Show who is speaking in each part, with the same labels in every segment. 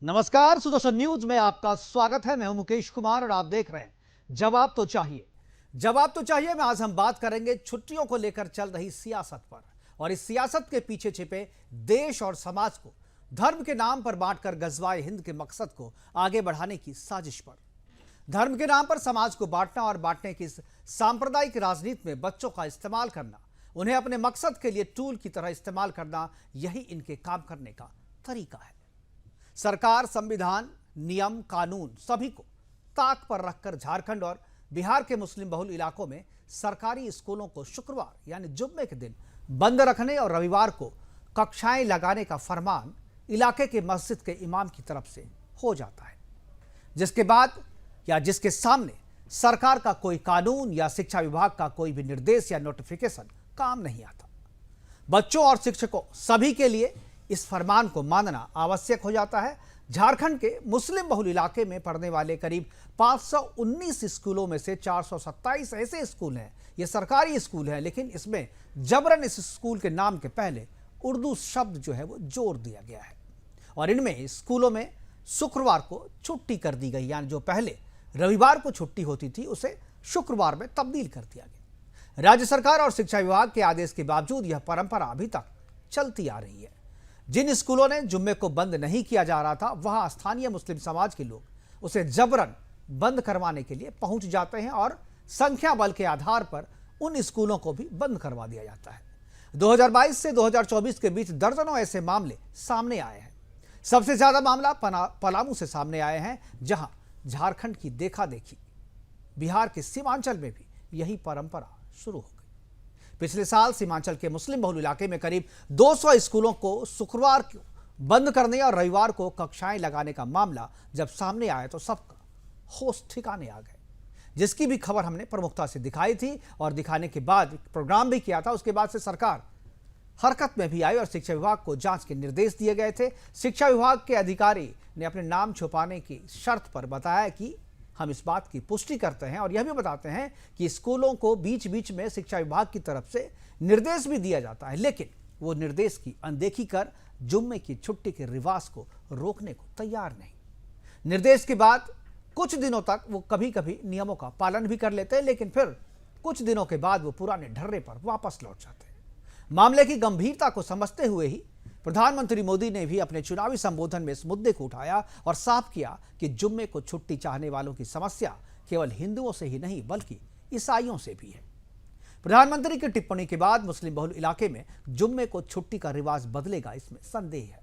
Speaker 1: नमस्कार, सुदर्शन न्यूज में आपका स्वागत है। मैं हूं मुकेश कुमार और आप देख रहे हैं जवाब तो चाहिए। जवाब तो चाहिए में आज हम बात करेंगे छुट्टियों को लेकर चल रही सियासत पर और इस सियासत के पीछे छिपे देश और समाज को धर्म के नाम पर बांटकर गजवाए हिंद के मकसद को आगे बढ़ाने की साजिश पर। धर्म के नाम पर समाज को बांटना और बांटने की इस सांप्रदायिक राजनीति में बच्चों का इस्तेमाल करना, उन्हें अपने मकसद के लिए टूल की तरह इस्तेमाल करना, यही इनके काम करने का तरीका है। सरकार, संविधान, नियम, कानून सभी को ताक पर रखकर झारखंड और बिहार के मुस्लिम बहुल इलाकों में सरकारी स्कूलों को शुक्रवार यानी जुम्मे के दिन बंद रखने और रविवार को कक्षाएं लगाने का फरमान इलाके के मस्जिद के इमाम की तरफ से हो जाता है, जिसके बाद या जिसके सामने सरकार का कोई कानून या शिक्षा विभाग का कोई भी निर्देश या नोटिफिकेशन काम नहीं आता। बच्चों और शिक्षकों सभी के लिए इस फरमान को मानना आवश्यक हो जाता है। झारखंड के मुस्लिम बहुल इलाके में पढ़ने वाले करीब 519 स्कूलों में से 427 ऐसे स्कूल हैं, ये सरकारी स्कूल हैं, लेकिन इसमें जबरन इस स्कूल के नाम के पहले उर्दू शब्द जो है वो जोड़ दिया गया है और इनमें स्कूलों में शुक्रवार को छुट्टी कर दी गई, यानी जो पहले रविवार को छुट्टी होती थी उसे शुक्रवार में तब्दील कर दिया गया। राज्य सरकार और शिक्षा विभाग के आदेश के बावजूद यह परंपरा अभी तक चलती आ रही है। जिन स्कूलों ने जुम्मे को बंद नहीं किया जा रहा था, वहां स्थानीय मुस्लिम समाज के लोग उसे जबरन बंद करवाने के लिए पहुंच जाते हैं और संख्या बल के आधार पर उन स्कूलों को भी बंद करवा दिया जाता है। 2022 से 2024 के बीच दर्जनों ऐसे मामले सामने आए हैं। सबसे ज्यादा मामला पलामू से सामने आए हैं, जहां झारखंड की देखा देखी बिहार के सीमांचल में भी यही परंपरा शुरू हो गई। पिछले साल सीमांचल के मुस्लिम बहुल इलाके में करीब 200 स्कूलों को शुक्रवार को बंद करने और रविवार को कक्षाएं लगाने का मामला जब सामने आया तो सबका होश ठिकाने आ गए, जिसकी भी खबर हमने प्रमुखता से दिखाई थी और दिखाने के बाद प्रोग्राम भी किया था। उसके बाद से सरकार हरकत में भी आई और शिक्षा विभाग को जांच के निर्देश दिए गए थे। शिक्षा विभाग के अधिकारी ने अपने नाम छुपाने की शर्त पर बताया कि हम इस बात की पुष्टि करते हैं और यह भी बताते हैं कि स्कूलों को बीच बीच में शिक्षा विभाग की तरफ से निर्देश भी दिया जाता है, लेकिन वो निर्देश की अनदेखी कर जुम्मे की छुट्टी के रिवाज को रोकने को तैयार नहीं। निर्देश के बाद कुछ दिनों तक वो कभी कभी नियमों का पालन भी कर लेते हैं, लेकिन फिर कुछ दिनों के बाद वो पुराने ढर्रे पर वापस लौट जाते हैं। मामले की गंभीरता को समझते हुए ही प्रधानमंत्री मोदी ने भी अपने चुनावी संबोधन में इस मुद्दे को उठाया और साफ किया कि जुम्मे को छुट्टी चाहने वालों की समस्या केवल हिंदुओं से ही नहीं बल्कि ईसाइयों से भी है। प्रधानमंत्री की टिप्पणी के बाद मुस्लिम बहुल इलाके में जुम्मे को छुट्टी का रिवाज बदलेगा, इसमें संदेह है।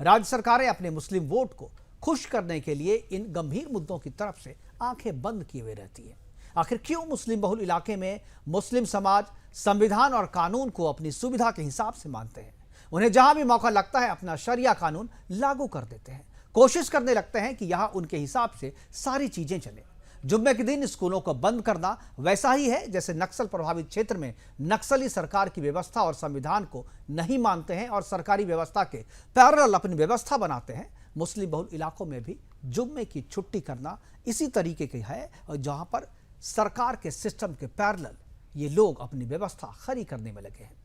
Speaker 1: राज्य सरकारें अपने मुस्लिम वोट को खुश करने के लिए इन गंभीर मुद्दों की तरफ से आंखें बंद किए हुए रहती है। आखिर क्यों मुस्लिम बहुल इलाके में मुस्लिम समाज संविधान और कानून को अपनी सुविधा के हिसाब से मानते हैं? उन्हें जहां भी मौका लगता है अपना शरिया कानून लागू कर देते हैं, कोशिश करने लगते हैं कि यहां उनके हिसाब से सारी चीजें चले। जुम्मे के दिन स्कूलों को बंद करना वैसा ही है जैसे नक्सल प्रभावित क्षेत्र में नक्सली सरकार की व्यवस्था और संविधान को नहीं मानते हैं और सरकारी व्यवस्था के पैरेलल अपनी व्यवस्था बनाते हैं। मुस्लिम बहुल इलाकों में भी जुम्मे की छुट्टी करना इसी तरीके की है, और जहां पर सरकार के सिस्टम के पैरेलल ये लोग अपनी व्यवस्था खड़ी करने में लगे हैं।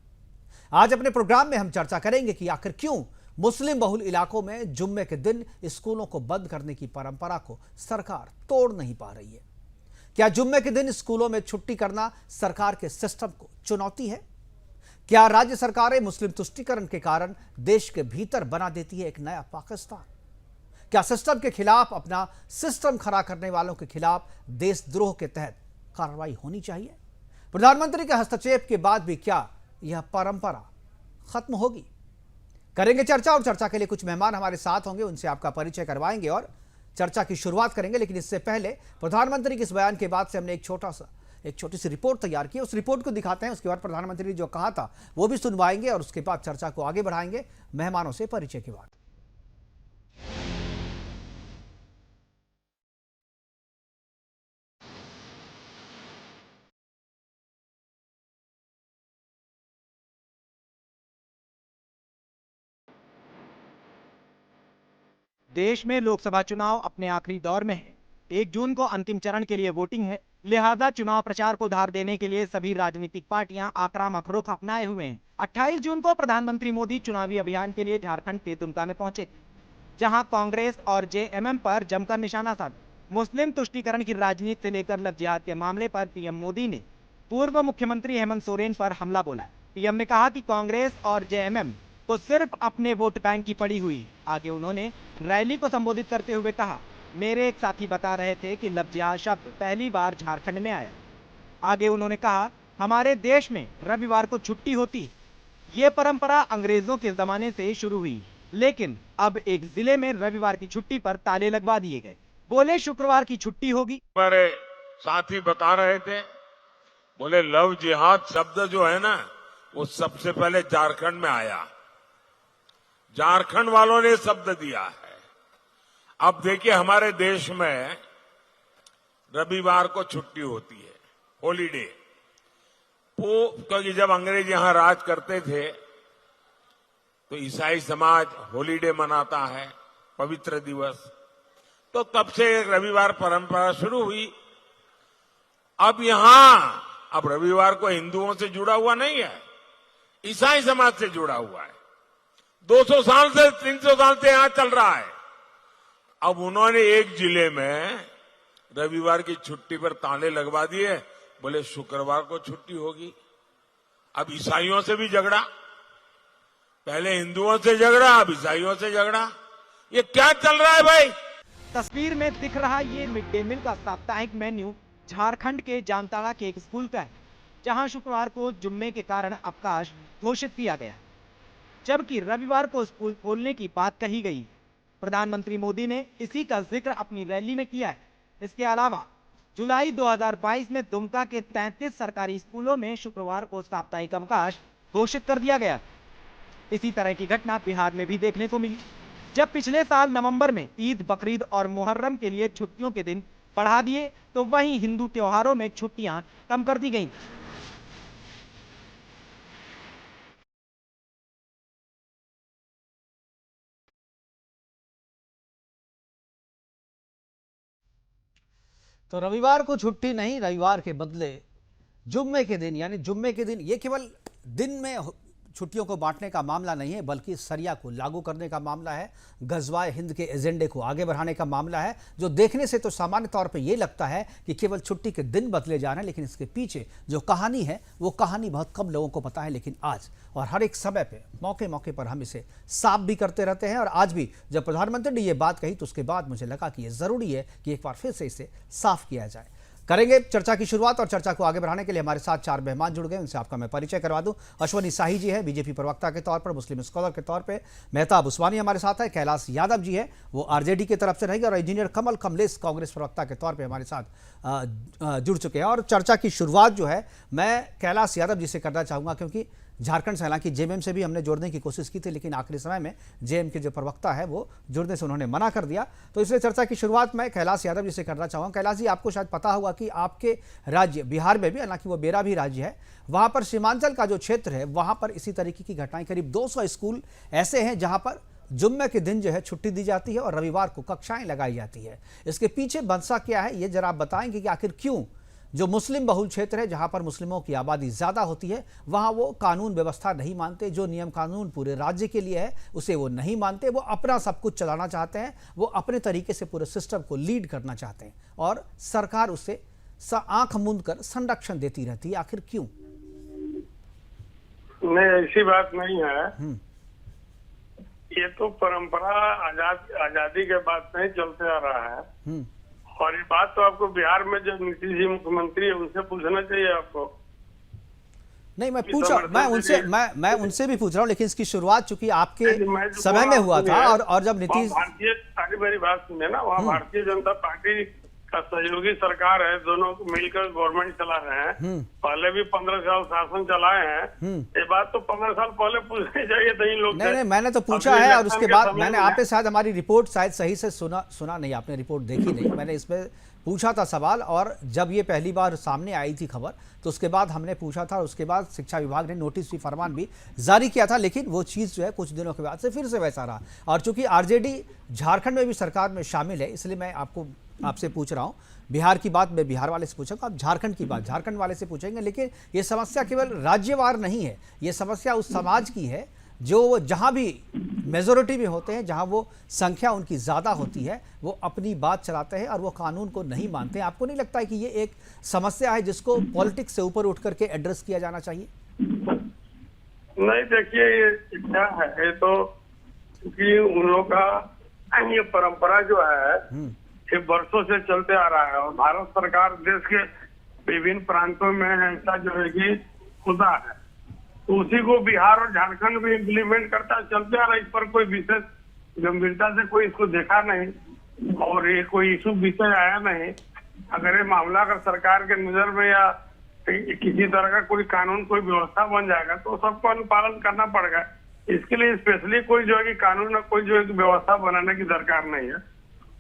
Speaker 1: आज अपने प्रोग्राम में हम चर्चा करेंगे कि आखिर क्यों मुस्लिम बहुल इलाकों में जुम्मे के दिन स्कूलों को बंद करने की परंपरा को सरकार तोड़ नहीं पा रही है। क्या जुम्मे के दिन स्कूलों में छुट्टी करना सरकार के सिस्टम को चुनौती है? क्या राज्य सरकारें मुस्लिम तुष्टीकरण के कारण देश के भीतर बना देती है एक नया पाकिस्तान? क्या सिस्टम के खिलाफ, अपना सिस्टम खड़ा करने वालों के खिलाफ देशद्रोह के तहत कार्रवाई होनी चाहिए? प्रधानमंत्री के हस्तक्षेप के बाद भी क्या यह परंपरा खत्म होगी? करेंगे चर्चा, और चर्चा के लिए कुछ मेहमान हमारे साथ होंगे, उनसे आपका परिचय करवाएंगे और चर्चा की शुरुआत करेंगे। लेकिन इससे पहले प्रधानमंत्री के इस बयान के बाद से हमने एक छोटी सी रिपोर्ट तैयार की, उस रिपोर्ट को दिखाते हैं। उसके बाद प्रधानमंत्री ने जो कहा था वो भी सुनवाएंगे और उसके बाद चर्चा को आगे बढ़ाएंगे मेहमानों से परिचय के बाद।
Speaker 2: देश में लोकसभा चुनाव अपने आखिरी दौर में है। 1 जून को अंतिम चरण के लिए वोटिंग है, लिहाजा चुनाव प्रचार को धार देने के लिए सभी राजनीतिक पार्टियां आक्रामक रुख अपनाए हुए हैं। 28 जून को प्रधानमंत्री मोदी चुनावी अभियान के लिए झारखंड के दुमका में पहुंचे। जहां कांग्रेस और जेएमएम पर जमकर निशाना साधा। मुस्लिम तुष्टीकरण की राजनीति से लेकर लव जिहाद के मामले पर पीएम मोदी ने पूर्व मुख्यमंत्री हेमंत सोरेन पर हमला बोला। पीएम ने कहा कि कांग्रेस और जेएमएम को सिर्फ अपने वोट बैंक की पड़ी हुई। आगे उन्होंने रैली को संबोधित करते हुए कहा, मेरे एक साथी बता रहे थे कि लव जिहाद शब्द पहली बार झारखंड में आया। आगे उन्होंने कहा, हमारे देश में रविवार को छुट्टी होती। ये परंपरा अंग्रेजों के जमाने से शुरू हुई, लेकिन अब एक जिले में रविवार की छुट्टी पर ताले लगवा दिए गए। बोले शुक्रवार की छुट्टी होगी।
Speaker 3: हमारे साथी बता रहे थे, बोले लव जिहाद शब्द जो है ना, वो सबसे पहले झारखंड में आया। झारखंड वालों ने शब्द दिया है। अब देखिए, हमारे देश में रविवार को छुट्टी होती है, हॉलीडे। क्योंकि जब अंग्रेज यहां राज करते थे तो ईसाई समाज हॉलीडे मनाता है, पवित्र दिवस। तो तब से एक रविवार परंपरा शुरू हुई। अब अब रविवार को हिंदुओं से जुड़ा हुआ नहीं है, ईसाई समाज से जुड़ा हुआ है। 200 साल से 300 साल से यहां चल रहा है। अब उन्होंने एक जिले में रविवार की छुट्टी पर ताले लगवा दिए, बोले शुक्रवार को छुट्टी होगी। अब ईसाइयों से भी झगड़ा, पहले हिंदुओं से झगड़ा, अब ईसाइयों से झगड़ा। ये क्या चल रहा है भाई?
Speaker 2: तस्वीर में दिख रहा ये मिड डे मील का साप्ताहिक मेन्यू झारखंड के जामताड़ा के एक स्कूल का है, जहां शुक्रवार को जुम्मे के कारण अवकाश घोषित किया गया, जबकि रविवार को स्कूल खोलने की बात कही गई। प्रधानमंत्री मोदी ने इसी का जिक्र अपनी रैली में किया है। इसके अलावा जुलाई 2022 में दुमका के 33 सरकारी स्कूलों में शुक्रवार को साप्ताहिक अवकाश घोषित कर दिया गया। इसी तरह की घटना बिहार में भी देखने को मिली, जब पिछले साल नवंबर में ईद, बकरीद और मुहर्रम के लिए छुट्टियों के दिन बढ़ा दिए, तो वहीं हिंदू त्योहारों में छुट्टियां कम कर दी गईं।
Speaker 1: तो रविवार को छुट्टी नहीं, रविवार के बदले जुम्मे के दिन, यानी जुम्मे के दिन, ये केवल दिन में छुट्टियों को बांटने का मामला नहीं है, बल्कि सरिया को लागू करने का मामला है, गजवाए हिंद के एजेंडे को आगे बढ़ाने का मामला है, जो देखने से तो सामान्य तौर पे ये लगता है कि केवल छुट्टी के दिन बदले जा रहे हैं, लेकिन इसके पीछे जो कहानी है वो कहानी बहुत कम लोगों को पता है। लेकिन आज और हर एक समय पे मौके मौके पर हम इसे साफ भी करते रहते हैं, और आज भी जब प्रधानमंत्री ने ये बात कही तो उसके बाद मुझे लगा कि ये जरूरी है कि एक बार फिर से इसे साफ किया जाए। करेंगे चर्चा की शुरुआत, और चर्चा को आगे बढ़ाने के लिए हमारे साथ 4 मेहमान जुड़ गए। उनसे आपका मैं परिचय करवा दूं। अश्वनी शाही जी है, बीजेपी प्रवक्ता के तौर पर, मुस्लिम स्कॉलर के तौर पे। मेहताब उस्मानी हमारे साथ है। कैलाश यादव जी है, वो आरजेडी की तरफ से रहेंगे, और इंजीनियर कमल कमलेश कांग्रेस प्रवक्ता के तौर पर हमारे साथ जुड़ चुके हैं। और चर्चा की शुरुआत जो है मैं कैलाश यादव जी से करना चाहूँगा, क्योंकि झारखंड से, हालांकि जेएमएम से भी हमने जोड़ने की कोशिश की थी, लेकिन आखिरी समय में जेएम के जो प्रवक्ता है वो जुड़ने से उन्होंने मना कर दिया। तो इसलिए चर्चा की शुरुआत मैं कैलाश यादव जी से करना चाहूँगा। कैलाश जी, आपको शायद पता होगा कि आपके राज्य बिहार में भी, हालांकि वो मेरा भी राज्य है, वहाँ पर सीमांचल का जो क्षेत्र है वहाँ पर इसी तरीके की घटनाएं, करीब 200 स्कूल ऐसे हैं जहाँ पर जुम्मे के दिन जो है छुट्टी दी जाती है और रविवार को कक्षाएं लगाई जाती है। इसके पीछे मंशा क्या है, ये जरा आप बताएंगे कि आखिर क्यों जो मुस्लिम बहुल क्षेत्र है, जहां पर मुस्लिमों की आबादी ज्यादा होती है, वहां वो कानून व्यवस्था नहीं मानते, जो नियम कानून पूरे राज्य के लिए है उसे वो नहीं मानते, वो अपना सब कुछ चलाना चाहते हैं, वो अपने तरीके से पूरे सिस्टम को लीड करना चाहते हैं, और सरकार उसे आंख मूंद कर संरक्षण देती रहती है। आखिर क्यों?
Speaker 4: नहीं, ऐसी बात नहीं है। ये तो परंपरा आजादी के बाद से ही चलते आ रहा है, और ये बात तो आपको बिहार में जो नीतीश जी मुख्यमंत्री है उनसे पूछना चाहिए आपको।
Speaker 1: नहीं, मैं उनसे भी पूछ रहा हूँ, लेकिन इसकी शुरुआत चूंकि आपके समय में हुआ था, और जब नीतीश,
Speaker 4: आगे मेरी बात सुनिए ना, वहाँ भारतीय जनता पार्टी का सहयोगी सरकार है, दोनों मिलकर गवर्नमेंट चला रहे हैं। पहले भी 15 साल शासन चलाए हैं। ये बात तो 15 साल पहले पूछनी चाहिए था इन लोग।
Speaker 1: नहीं, मैंने तो पूछा है, और उसके बाद मैंने आपने शायद हमारी रिपोर्ट शायद सही से सुना नहीं, आपने रिपोर्ट देखी नहीं। मैंने इसमें पूछा था सवाल, और जब ये पहली बार सामने आई थी खबर, तो उसके बाद हमने पूछा था, और उसके बाद शिक्षा विभाग ने नोटिस भी, फरमान भी जारी किया था, लेकिन वो चीज़ जो है कुछ दिनों के बाद से फिर से वैसा रहा। और चूंकि आरजेडी झारखंड में भी सरकार में शामिल है, इसलिए मैं आपसे पूछ रहा हूँ। बिहार की बात मैं बिहार वाले से पूछूंगा, आप झारखंड की बात झारखंड वाले से पूछेंगे। लेकिन ये समस्या केवल राज्यवार नहीं है, ये समस्या उस समाज की है जो जहां भी मेजोरिटी में होते हैं, जहां वो संख्या उनकी ज़्यादा होती है, वो अपनी बात चलाते हैं और वो कानून को नहीं मानते हैं। आपको नहीं लगता है कि ये एक समस्या है जिसको पॉलिटिक्स से ऊपर उठ करके एड्रेस किया जाना चाहिए?
Speaker 4: नहीं, देखिए ये क्या है, ये तो कि उन लोग का ये परंपरा जो है ये वर्षों से चलते आ रहा है और भारत सरकार देश के विभिन्न प्रांतों में ऐसा जो है कि होता है, तो उसी को बिहार और झारखंड में इम्प्लीमेंट करता चलते आ रहा है। इस पर कोई विशेष गंभीरता से कोई इसको देखा नहीं और ये कोई इशू विषय आया नहीं। अगर ये मामला अगर सरकार के नजर में या किसी तरह का कोई कानून कोई व्यवस्था बन जाएगा तो सबको अनुपालन करना पड़ेगा। इसके लिए स्पेशली कोई जो है कि कानून या कोई जो है कि व्यवस्था बनाने की दरकार नहीं है।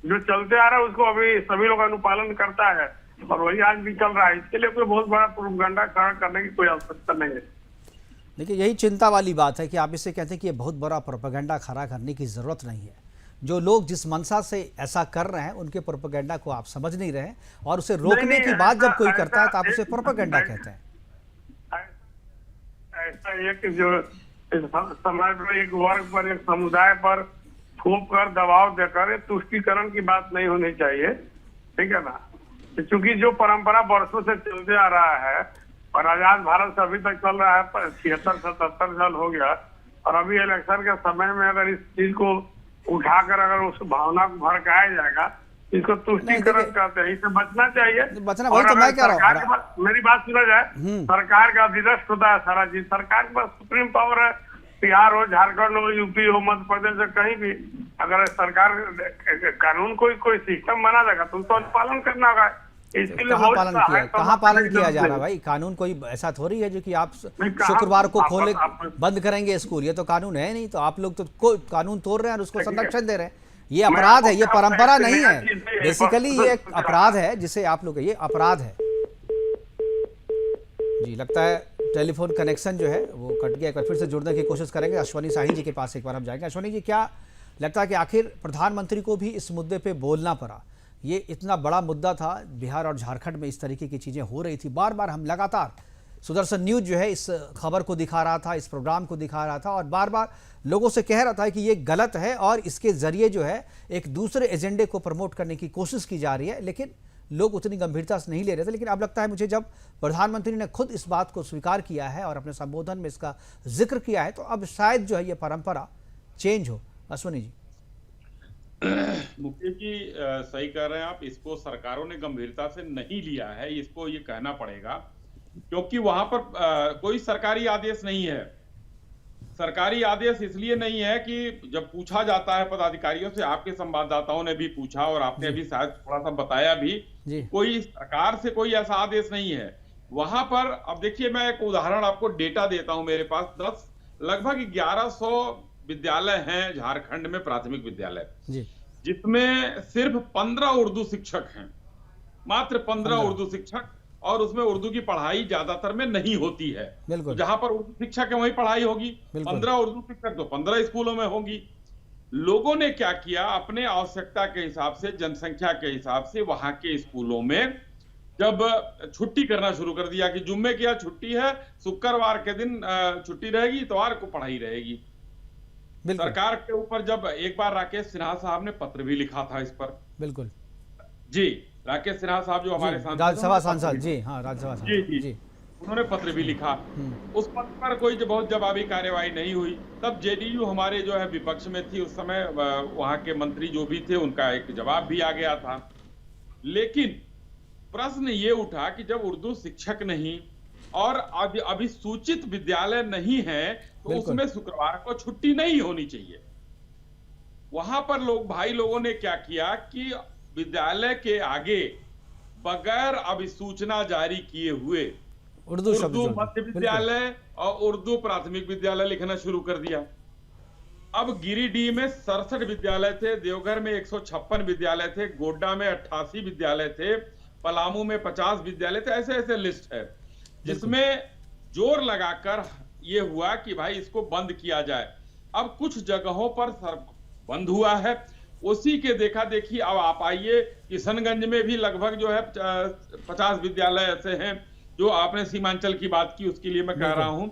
Speaker 4: जो चलते आ रहा है उसको अभी सभी लोग अनुपालन करता है और वही आज भी चल रहा है। इसके लिए कोई बहुत बड़ा प्रोपगेंडा खड़ा करने की कोई आवश्यकता नहीं है।
Speaker 1: देखिए, यही चिंता वाली बात है कि आप इसे कहते हैं कि ये बहुत बड़ा प्रोपेगेंडा खड़ा करने की ज़रूरत नहीं है। जो लोग जिस मंशा से ऐसा कर रहे हैं उनके प्रोपेगेंडा को आप समझ नहीं रहे और उसे रोकने की बात जब कोई करता है तो आप उसे प्रोपेगेंडा कहते हैं।
Speaker 4: ऐसा है कि जो समाज में एक वर्ग पर, एक समुदाय पर थोप कर दबाव देकर तुष्टीकरण की बात नहीं होनी चाहिए, ठीक है ना। क्योंकि जो परंपरा वर्षों से चलते आ रहा है और आजाद भारत से अभी तक चल रहा है, 76-77 साल हो गया और अभी इलेक्शन के समय में अगर इस चीज को उठाकर अगर उस भावना को भड़काया जाएगा, इसको तुष्टीकरण कहते हैं, इससे बचना चाहिए।
Speaker 1: बचना, वही तो मैं कह रहा हूँ।
Speaker 4: मेरी बात सुना जाए, सरकार का अधिरस्त होता है सारा चीज, सरकार के पास सुप्रीम पावर है। बिहार हो, झारखंड हो, यूपी हो, मध्य प्रदेश हो, कहीं भी अगर सरकार कानून कोई सिस्टम बना देगा तो उसको अनुपालन करना होगा। इसके लिए
Speaker 1: कहाँ पालन किया जा रहा है भाई? कानून कोई ऐसा थोड़ी है जो कि आप शुक्रवार को खोले बंद करेंगे स्कूल, ये तो कानून है नहीं। तो आप लोग तो कानून तोड़ रहे हैं और उसको संरक्षण दे रहे हैं। ये अपराध है, ये परंपरा नहीं है। बेसिकली ये एक अपराध है जिसे आप लोग, ये अपराध है जी। लगता है टेलीफोन कनेक्शन जो है वो कट गया। एक बार फिर से जुड़ने की कोशिश करेंगे। अश्वनी साही जी के पास एक बार हम जाएंगे। अश्वनी जी, क्या लगता है कि आखिर प्रधानमंत्री को भी इस मुद्दे पे बोलना पड़ा? ये इतना बड़ा मुद्दा था, बिहार और झारखंड में इस तरीके की चीज़ें हो रही थी। बार बार हम लगातार सुदर्शन न्यूज़ जो है इस खबर को दिखा रहा था, इस प्रोग्राम को दिखा रहा था और बार बार लोगों से कह रहा था कि ये गलत है और इसके ज़रिए जो है एक दूसरे एजेंडे को प्रमोट करने की कोशिश की जा रही है, लेकिन लोग उतनी गंभीरता से नहीं ले रहे थे। लेकिन अब लगता है मुझे, जब प्रधानमंत्री ने खुद इस बात को स्वीकार किया है और अपने संबोधन में इसका जिक्र किया है, तो अब शायद जो है ये परंपरा चेंज हो। अश्वनी जी।
Speaker 5: मुकेश जी सही कह रहे हैं आप। इसको सरकारों ने गंभीरता से नहीं लिया है, इसको ये कहना पड़ेगा, क्योंकि वहां पर कोई सरकारी आदेश नहीं है। सरकारी आदेश इसलिए नहीं है कि जब पूछा जाता है पदाधिकारियों से, आपके संवाददाताओं ने भी पूछा और आपने भी शायद थोड़ा सा बताया भी, कोई सरकार से कोई ऐसा आदेश नहीं है वहां पर। अब देखिए, मैं एक उदाहरण आपको डेटा देता हूं। मेरे पास लगभग 1100 विद्यालय हैं झारखंड में, प्राथमिक विद्यालय, जिसमें सिर्फ 15 उर्दू शिक्षक हैं, मात्र 15 उर्दू शिक्षक, और उसमें उर्दू की पढ़ाई ज्यादातर में नहीं होती है। तो जहां पर उर्दू शिक्षक है वहीं पढ़ाई होगी। 15 उर्दू शिक्षक तो 15 स्कूलों में होंगी। लोगों ने क्या किया, अपने आवश्यकता के हिसाब से, जनसंख्या के हिसाब से वहां के स्कूलों में जब छुट्टी करना शुरू कर दिया कि जुम्मे की आज छुट्टी है, शुक्रवार के दिन छुट्टी रहेगी, इतवार को पढ़ाई रहेगी। सरकार के ऊपर जब एक बार राकेश सिन्हा साहब ने पत्र भी लिखा था इस पर।
Speaker 1: बिल्कुल
Speaker 5: जी, राकेश सिन्हा साहब जो हमारे
Speaker 1: राज्यसभा सांसद, जी हाँ, राज्यसभा सांसद,
Speaker 5: जी, उन्होंने पत्र भी लिखा। उस पत्र पर कोई बहुत जवाबी कार्यवाही नहीं हुई। तब जेडीयू हमारे जो है विपक्ष में थी उस समय, वहां के मंत्री जो भी थे उनका एक जवाब भी आ गया था। लेकिन प्रश्न ये उठा कि जब उर्दू शिक्षक नहीं और अभी सूचित विद्यालय नहीं है तो उसमें शुक्रवार को छुट्टी नहीं होनी चाहिए। वहां पर भाई लोगों ने क्या किया कि विद्यालय के आगे बगैर अधिसूचना जारी किए हुए उर्दू मध्य विद्यालय और उर्दू प्राथमिक विद्यालय लिखना शुरू कर दिया। अब गिरिडीह में 67 विद्यालय थे, देवघर में 156 विद्यालय थे, गोड्डा में 88 विद्यालय थे, पलामू में 50 विद्यालय थे। ऐसे ऐसे लिस्ट है जिसमें जोर लगाकर ये हुआ कि भाई इसको बंद किया जाए। अब कुछ जगहों पर बंद हुआ है, उसी के देखा देखी अब आप आइए, किशनगंज में भी लगभग जो है 50 विद्यालय ऐसे हैं। जो आपने सीमांचल की बात की उसके लिए मैं कह रहा हूं,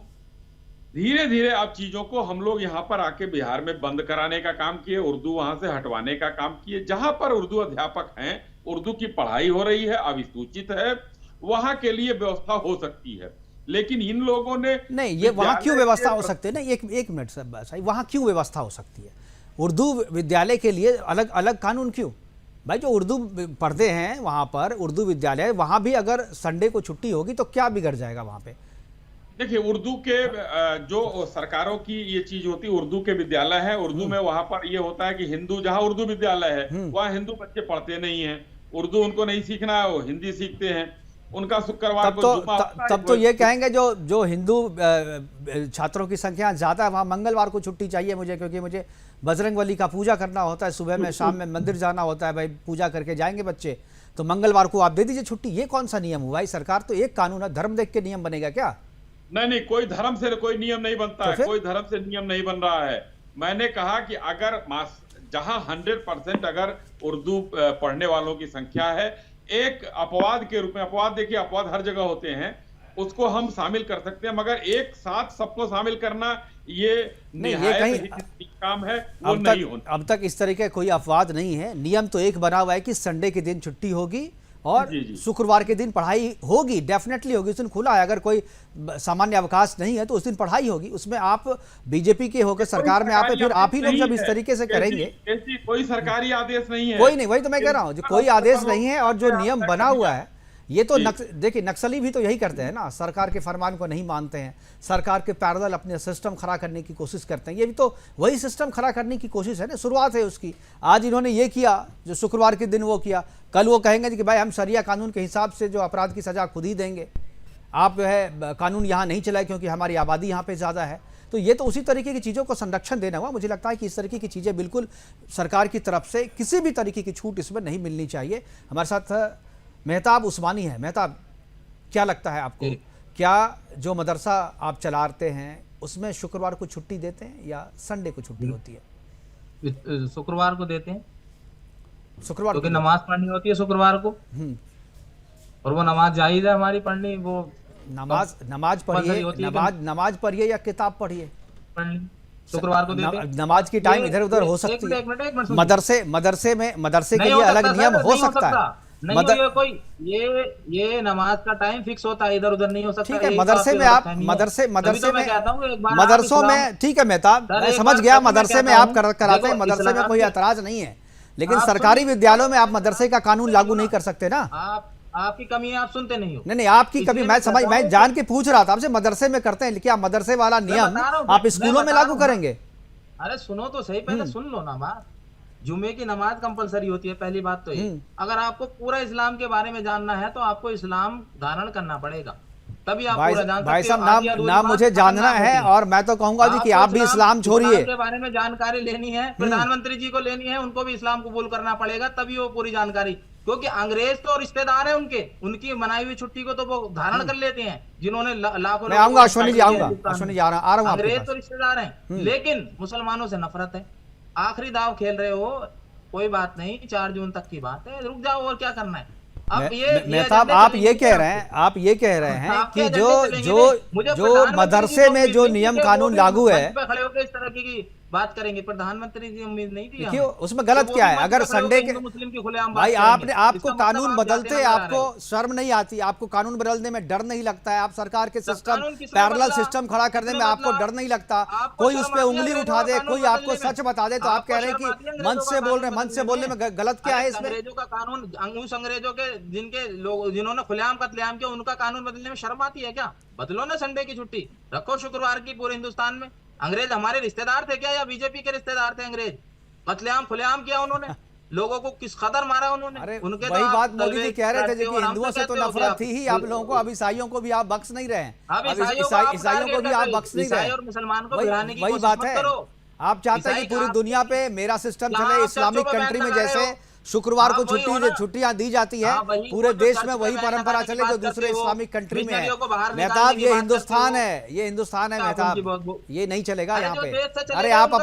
Speaker 5: धीरे धीरे अब चीजों को हम लोग यहाँ पर आके बिहार में बंद कराने का काम किए, उर्दू वहां से हटवाने का काम किए। जहां पर उर्दू अध्यापक हैं, उर्दू की पढ़ाई हो रही है, अभिसूचित है, वहां के लिए व्यवस्था हो सकती है। लेकिन इन लोगों ने
Speaker 1: नहीं, ये वहां क्यों व्यवस्था हो सकती है? नहीं, एक मिनट सर, भाई वहां क्यों व्यवस्था हो सकती है? उर्दू विद्यालय के लिए अलग अलग कानून क्यों? भाई जो उर्दू पढ़ते हैं वहां पर उर्दू विद्यालय, वहां भी अगर संडे को छुट्टी होगी तो क्या बिगड़ जाएगा वहां पे?
Speaker 5: देखिए, उर्दू के जो सरकारों की ये चीज होती है, उर्दू के विद्यालय है, उर्दू में वहां पर ये होता है कि हिंदू, जहां उर्दू विद्यालय है वहां हिंदू बच्चे पढ़ते नहीं हैं, उर्दू उनको नहीं सीखना है, वो हिंदी सीखते हैं। उनका शुक्रवार को जुम्मा होता है।
Speaker 1: तब तो ये कहेंगे जो हिंदू छात्रों की संख्या ज्यादा है वहां मंगलवार को छुट्टी चाहिए मुझे, क्योंकि मुझे बजरंगबली का पूजा करना होता है, सुबह में शाम में मंदिर जाना होता है, भाई पूजा करके जाएंगे बच्चे, तो मंगलवार को आप दे दीजिए छुट्टी। ये कौन सा नियम हुआ भाई? सरकार तो एक कानून है, धर्म देख के नियम बनेगा क्या?
Speaker 5: नहीं, कोई धर्म से कोई नियम नहीं बनता है, कोई धर्म से नियम नहीं बन रहा है। मैंने कहा कि अगर जहां 100% अगर उर्दू पढ़ने वालों की संख्या है, एक अपवाद के रूप में, अपवाद देखिए, अपवाद हर जगह होते हैं, उसको हम शामिल कर सकते हैं, मगर एक साथ सबको शामिल करना ये निहायत ही काम है, वो नहीं होना।
Speaker 1: अब तक इस तरीके कोई अपवाद नहीं है, नियम तो एक बना हुआ है कि संडे के दिन छुट्टी होगी और शुक्रवार के दिन पढ़ाई होगी, डेफिनेटली होगी, उस दिन खुला है। अगर कोई सामान्य अवकाश नहीं है तो उस दिन पढ़ाई होगी। उसमें आप बीजेपी के होकर सरकार में आप फिर आप ही लोग जब इस तरीके से करेंगे,
Speaker 5: कोई सरकारी आदेश नहीं है,
Speaker 1: कोई नहीं, वही तो मैं कह रहा हूँ, जो कोई आदेश नहीं है और जो नियम बना हुआ है ये तो देखिए नक्सली भी तो यही करते हैं ना, सरकार के फरमान को नहीं मानते हैं, सरकार के पैरेलल अपने सिस्टम खड़ा करने की कोशिश करते हैं। ये भी तो वही सिस्टम खड़ा करने की कोशिश है ना, शुरुआत है उसकी। आज इन्होंने ये किया जो शुक्रवार के दिन वो किया, कल वो कहेंगे कि भाई हम शरिया कानून के हिसाब से जो अपराध की सजा खुद ही देंगे, आप जो है कानून यहाँ नहीं चलाए क्योंकि हमारी आबादी यहाँ पे ज़्यादा है। तो ये तो उसी तरीके की चीज़ों को संरक्षण देना हुआ। मुझे लगता है कि इस तरीके की चीज़ें बिल्कुल सरकार की तरफ से किसी भी तरीके की छूट इसमें नहीं मिलनी चाहिए। हमारे साथ मेहताब उस्मानी है। मेहताब, क्या लगता है आपको, क्या जो मदरसा आप चलाते हैं उसमें शुक्रवार को छुट्टी देते हैं या संडे को छुट्टी होती है?
Speaker 6: शुक्रवार को देते हैं,
Speaker 1: शुक्रवार
Speaker 6: क्योंकि नमाज पढ़नी होती है शुक्रवार को, और वो नमाज जायज है हमारी पढ़नी। वो
Speaker 1: नमाज पढ़िए, नमाज पढ़िए या किताब पढ़िए,
Speaker 6: शुक्रवार को देते हैं।
Speaker 1: नमाज की टाइम इधर उधर हो सकती है। मदरसे के लिए अलग नियम हो सकता है।
Speaker 6: ये नमाज का टाइम फिक्स होता है, इधर उधर नहीं हो सकता।
Speaker 1: ठीक है, मदरसों में ठीक है मेहताब, मैं समझ गया, मदरसे में आप कराते हैं, मदरसे में कोई एतराज नहीं है, लेकिन सरकारी विद्यालयों में आप मदरसे का कानून लागू नहीं कर सकते ना।
Speaker 6: आपकी कमी है, आप सुनते नहीं हो।
Speaker 1: नहीं, आपकी कमी मैं जान के पूछ रहा था आपसे, मदरसे में करते हैं, क्या मदरसे वाला नियम आप स्कूलों में लागू करेंगे?
Speaker 6: अरे सुनो तो सही, पहले सुन लो ना बात। जुमे की नमाज कंपलसरी होती है, पहली बात तो ये। अगर आपको पूरा इस्लाम के बारे में जानना है तो आपको इस्लाम धारण करना पड़ेगा, तभी आप पूरा जान सकते हो।
Speaker 1: भाई साहब, नाम मुझे जानना है और मैं तो कहूंगा जी कि आप भी इस्लाम छोड़िए।
Speaker 6: के बारे में जानकारी लेनी है, प्रधानमंत्री जी को लेनी है, उनको भी इस्लाम कबूल करना पड़ेगा, तभी वो पूरी जानकारी। क्योंकि अंग्रेज तो रिश्तेदार है उनकी मनाई हुई छुट्टी को तो वो धारण कर लेते हैं, जिन्होंने लाखों।
Speaker 1: मैं आऊंगा अश्विनी जी, आऊंगा।
Speaker 6: अंग्रेज तो रिश्तेदार हैं, लेकिन मुसलमानों से नफरत है। आखिरी दाव खेल रहे हो, कोई बात नहीं, 4 जून तक की बात है, रुक जाओ, और क्या करना है।
Speaker 1: मेहताब, आप ये कह रहे हैं कि जो मदरसे में जो नियम कानून लागू है,
Speaker 6: खड़े होकर इस तरह की बात करेंगे, प्रधानमंत्री जी उम्मीद नहीं थी।
Speaker 1: क्यों, उसमें गलत क्या है? अगर संडे के
Speaker 6: मुस्लिम की खुलेआम
Speaker 1: भाई आपको कानून बदलते आपको शर्म नहीं आती? आपको कानून बदलने में डर नहीं लगता है? आप सरकार के सिस्टम, पैरेलल सिस्टम खड़ा करने में आपको डर नहीं लगता? कोई उस पर उंगली उठा दे, कोई आपको सच बता दे तो आप कह रहे हैं कि मंच से बोल रहे हैं। मंच से बोलने में गलत क्या है इसमें?
Speaker 6: अंग्रेजों का कानून, उस अंग्रेजों के जिनके लोग जिन्होंने खुलेआम कत्लेआम किया, उनका कानून बदलने में शर्म आती है क्या? बदलो ना, संडे की छुट्टी रखो शुक्रवार की पूरे हिंदुस्तान में। अंग्रेज हमारे रिश्तेदार थे क्या, या बीजेपी के रिश्तेदार थे अंग्रेज? कत्लेआम खुलेआम किया उन्होंने, लोगों को किस कदर मारा उन्होंने।
Speaker 1: उनके वही बात मोदी जी कह रहे थे कि हिंदुओं से तो नफरत थी ही आप लोगों को, अब ईसाइयों को भी आप बख्श नहीं रहे हैं, ईसाइयों को भी आप बख्श नहीं रहे।
Speaker 6: और मुसलमान को गिराने की
Speaker 1: वही बात है, आप चाहते हैं कि पूरी दुनिया पे मेरा सिस्टम चले, इस्लामिक कंट्री में जैसे शुक्रवार को छुट्टियां दी जाती है, पूरे देश में वही परंपरा चले जो दूसरे इस्लामिक कंट्री में है। मेहताब, ये हिंदुस्तान है मेहताब, ये नहीं चलेगा यहाँ पे। अरे आप